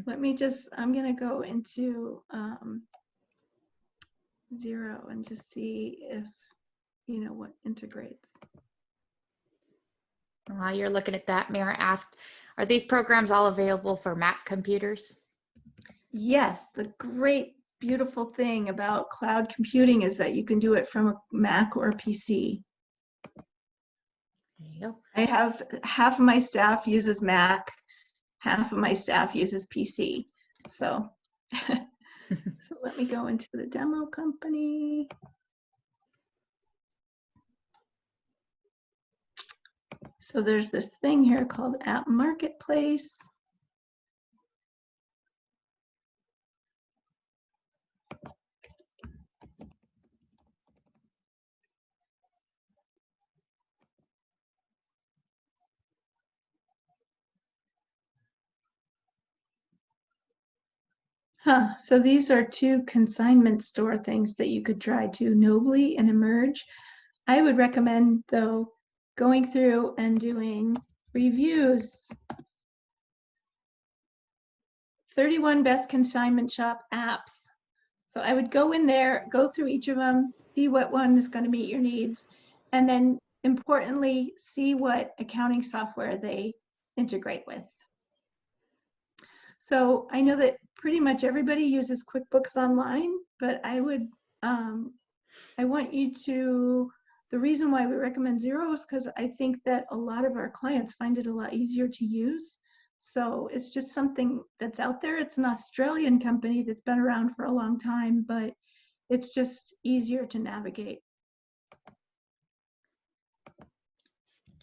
I'm gonna go into Xero and just see if, what integrates. While you're looking at that, Mara asked, are these programs all available for Mac computers? Yes, the great, beautiful thing about cloud computing is that you can do it from a Mac or a PC. There you go. I have half of my staff uses Mac, half of my staff uses PC. So, so let me go into the demo company. So there's this thing here called App Marketplace. So these are two consignment store things that you could try to Nobly and Emerge. I would recommend, though, going through and doing reviews. 31 best consignment shop apps. So I would go in there, go through each of them, see what one is going to meet your needs, and then importantly, see what accounting software they integrate with. So I know that pretty much everybody uses QuickBooks Online, but I would, I want you to, the reason why we recommend Xero is because I think that a lot of our clients find it a lot easier to use. So it's just something that's out there. It's an Australian company that's been around for a long time, but it's just easier to navigate.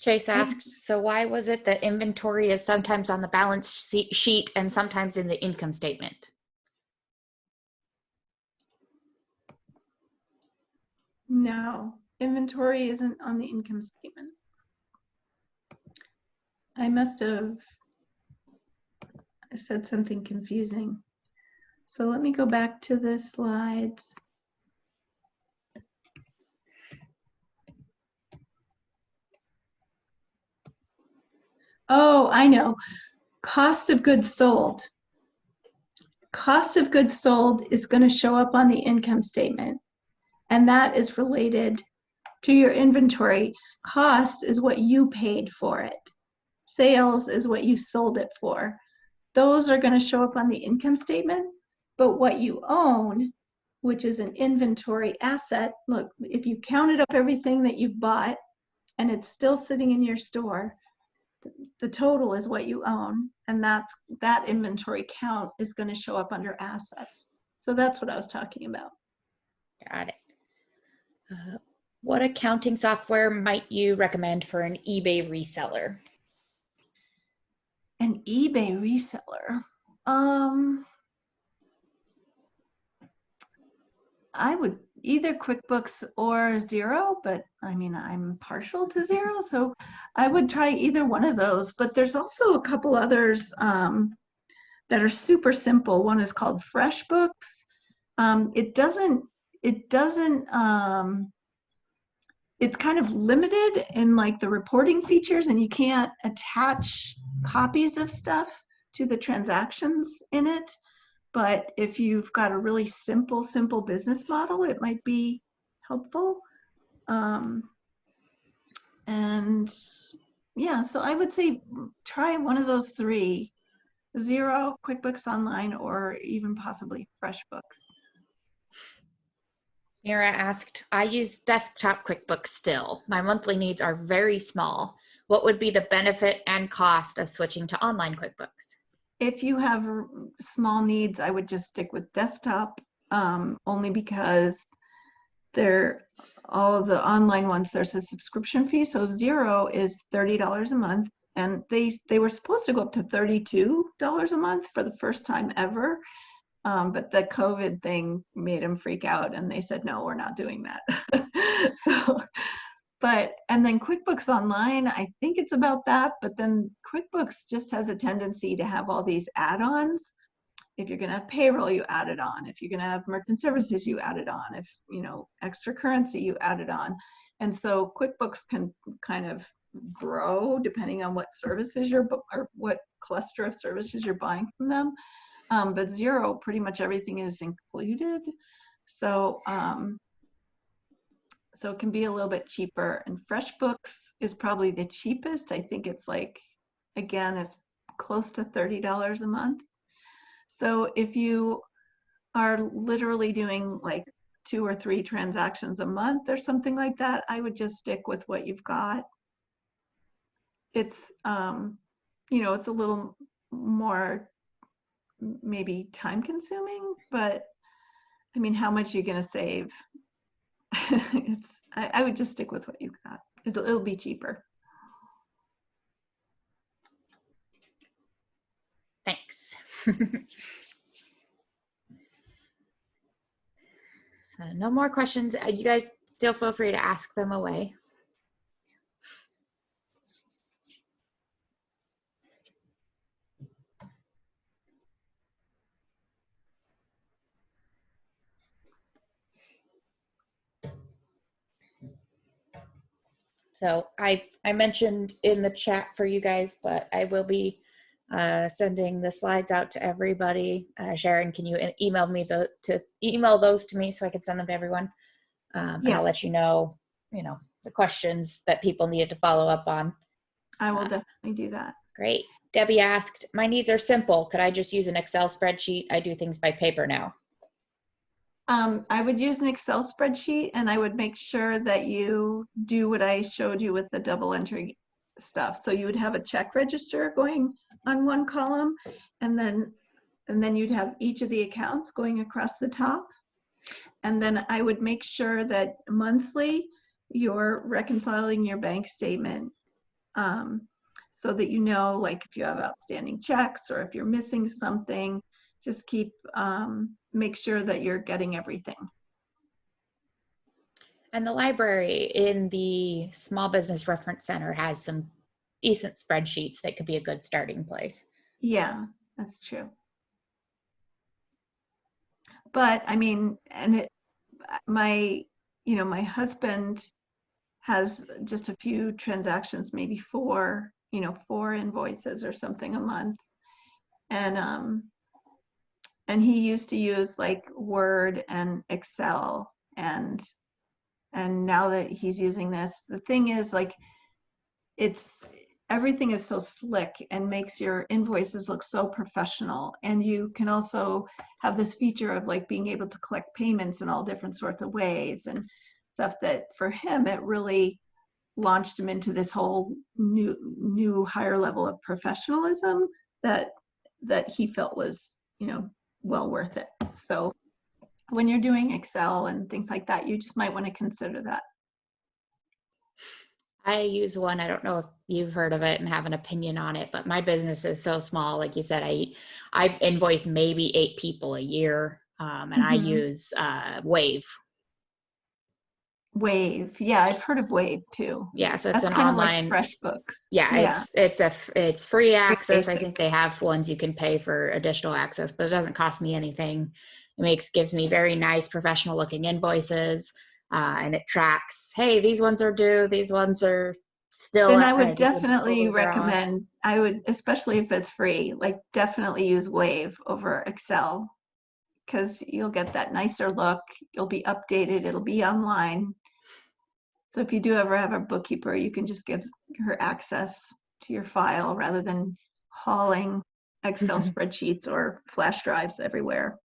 Chase asked, so why was it that inventory is sometimes on the balance sheet and sometimes in the income statement? No, inventory isn't on the income statement. I must have said something confusing. So let me go back to the slides. Oh, I know. Cost of goods sold. Cost of goods sold is going to show up on the income statement, and that is related to your inventory. Cost is what you paid for it. Sales is what you sold it for. Those are going to show up on the income statement, but what you own, which is an inventory asset, look, if you counted up everything that you've bought and it's still sitting in your store, the total is what you own, and that inventory count is going to show up under assets. So that's what I was talking about. Got it. What accounting software might you recommend for an eBay reseller? An eBay reseller. I would either QuickBooks or Xero, but I mean, I'm partial to Xero, so I would try either one of those. But there's also a couple others that are super simple. One is called FreshBooks. It's kind of limited in like the reporting features, and you can't attach copies of stuff to the transactions in it. But if you've got a really simple business model, it might be helpful. And yeah, so I would say try one of those three: Xero, QuickBooks Online, or even possibly FreshBooks. Mira asked, I use desktop QuickBooks still. My monthly needs are very small. What would be the benefit and cost of switching to online QuickBooks? If you have small needs, I would just stick with desktop, only because all of the online ones, there's a subscription fee. So Xero is $30 a month, and they were supposed to go up to $32 a month for the first time ever. But the COVID thing made them freak out, and they said, no, we're not doing that. So, and then QuickBooks Online, I think it's about that, but then QuickBooks just has a tendency to have all these add-ons. If you're going to have payroll, you add it on. If you're going to have merchant services, you add it on. If, extra currency, you add it on. And so QuickBooks can kind of grow depending on what services or what cluster of services you're buying from them. But Xero, pretty much everything is included. So, so it can be a little bit cheaper. And FreshBooks is probably the cheapest. I think it's like, again, it's close to $30 a month. So if you are literally doing like 2 or 3 transactions a month or something like that, I would just stick with what you've got. it's, it's a little more maybe time consuming, but I mean, how much are you going to save? I would just stick with what you got. It'll be cheaper. Thanks. So no more questions. You guys still feel free to ask them away. So I mentioned in the chat for you guys, but I will be sending the slides out to everybody. Sharon, can you email me email those to me so I can send them to everyone? And I'll let you know, the questions that people needed to follow up on. I will definitely do that. Great. Debbie asked, my needs are simple. Could I just use an Excel spreadsheet? I do things by paper now. I would use an Excel spreadsheet, and I would make sure that you do what I showed you with the double entry stuff. So you would have a check register going on one column, and then you'd have each of the accounts going across the top. And then I would make sure that monthly you're reconciling your bank statement, so that like if you have outstanding checks or if you're missing something, just make sure that you're getting everything. And the library in the Small Business Reference Center has some decent spreadsheets that could be a good starting place. Yeah, that's true. But I mean, my husband has just a few transactions, maybe four invoices or something a month. And he used to use like Word and Excel, and now that he's using this, the thing is, like, everything is so slick and makes your invoices look so professional. And you can also have this feature of like being able to collect payments in all different sorts of ways and stuff, that for him, it really launched him into this whole new higher level of professionalism that he felt was, well worth it. So when you're doing Excel and things like that, you just might want to consider that. I use one, I don't know if you've heard of it and have an opinion on it, but my business is so small. Like you said, I invoice maybe 8 people a year, and I use Wave. Wave, yeah, I've heard of Wave too. Yeah, so it's That's an kind online. of like FreshBooks. Yeah, it's free access. Basic. I think they have ones you can pay for additional access, but it doesn't cost me anything. It gives me very nice professional looking invoices, and it tracks, hey, these ones are due, these ones are still. Then I would definitely recommend, especially if it's free, like definitely use Wave over Excel, because you'll get that nicer look. You'll be updated. It'll be online. So if you do ever have a bookkeeper, you can just give her access to your file rather than hauling Excel spreadsheets or flash drives everywhere.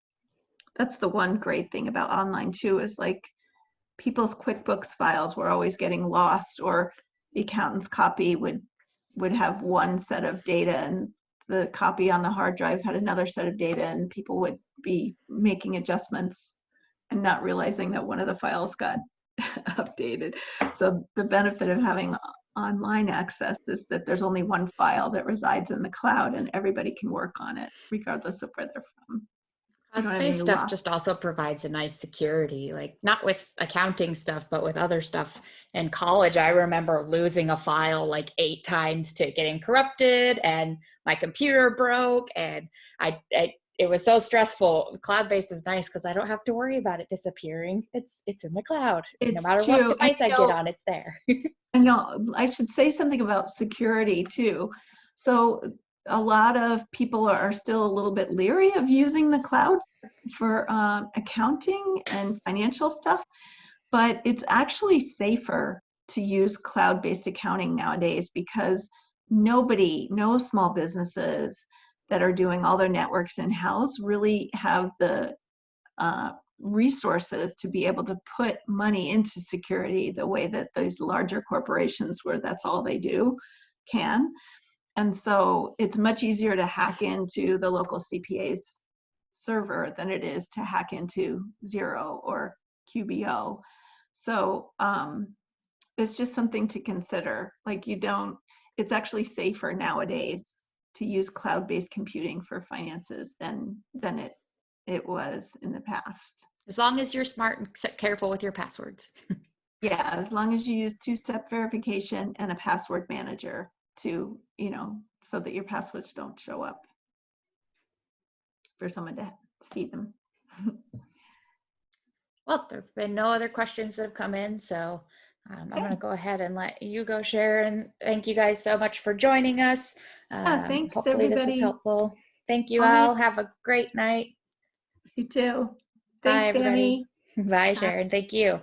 That's the one great thing about online too, is like people's QuickBooks files were always getting lost, or the accountant's copy would have one set of data and the copy on the hard drive had another set of data, and people would be making adjustments and not realizing that one of the files got updated. So the benefit of having online access is that there's only one file that resides in the cloud and everybody can work on it regardless of where they're from. Cloud-based stuff just also provides a nice security, like not with accounting stuff, but with other stuff. In college, I remember losing a file like 8 times to getting corrupted, and my computer broke, and it was so stressful. Cloud-based is nice because I don't have to worry about it disappearing. It's in the cloud. No matter what device I get on, it's there. And I should say something about security too. So a lot of people are still a little bit leery of using the cloud for accounting and financial stuff, but it's actually safer to use cloud-based accounting nowadays, because no small businesses that are doing all their networks in-house really have the resources to be able to put money into security the way that those larger corporations, where that's all they do, can. And so it's much easier to hack into the local CPA's server than it is to hack into Xero or QBO. So it's just something to consider. Like it's actually safer nowadays to use cloud-based computing for finances than it was in the past. As long as you're smart and careful with your passwords. Yeah, as long as you use two-step verification and a password manager to, so that your passwords don't show up for someone to see them. Well, there have been no other questions that have come in, so I'm going to go ahead and let you go, Sharon. Thank you guys so much for joining us. Thanks, Hopefully everybody. this was helpful. Thank you all. Have a great night. You too. Bye, Thanks, everybody. Tammy. Bye, Sharon. Thank you.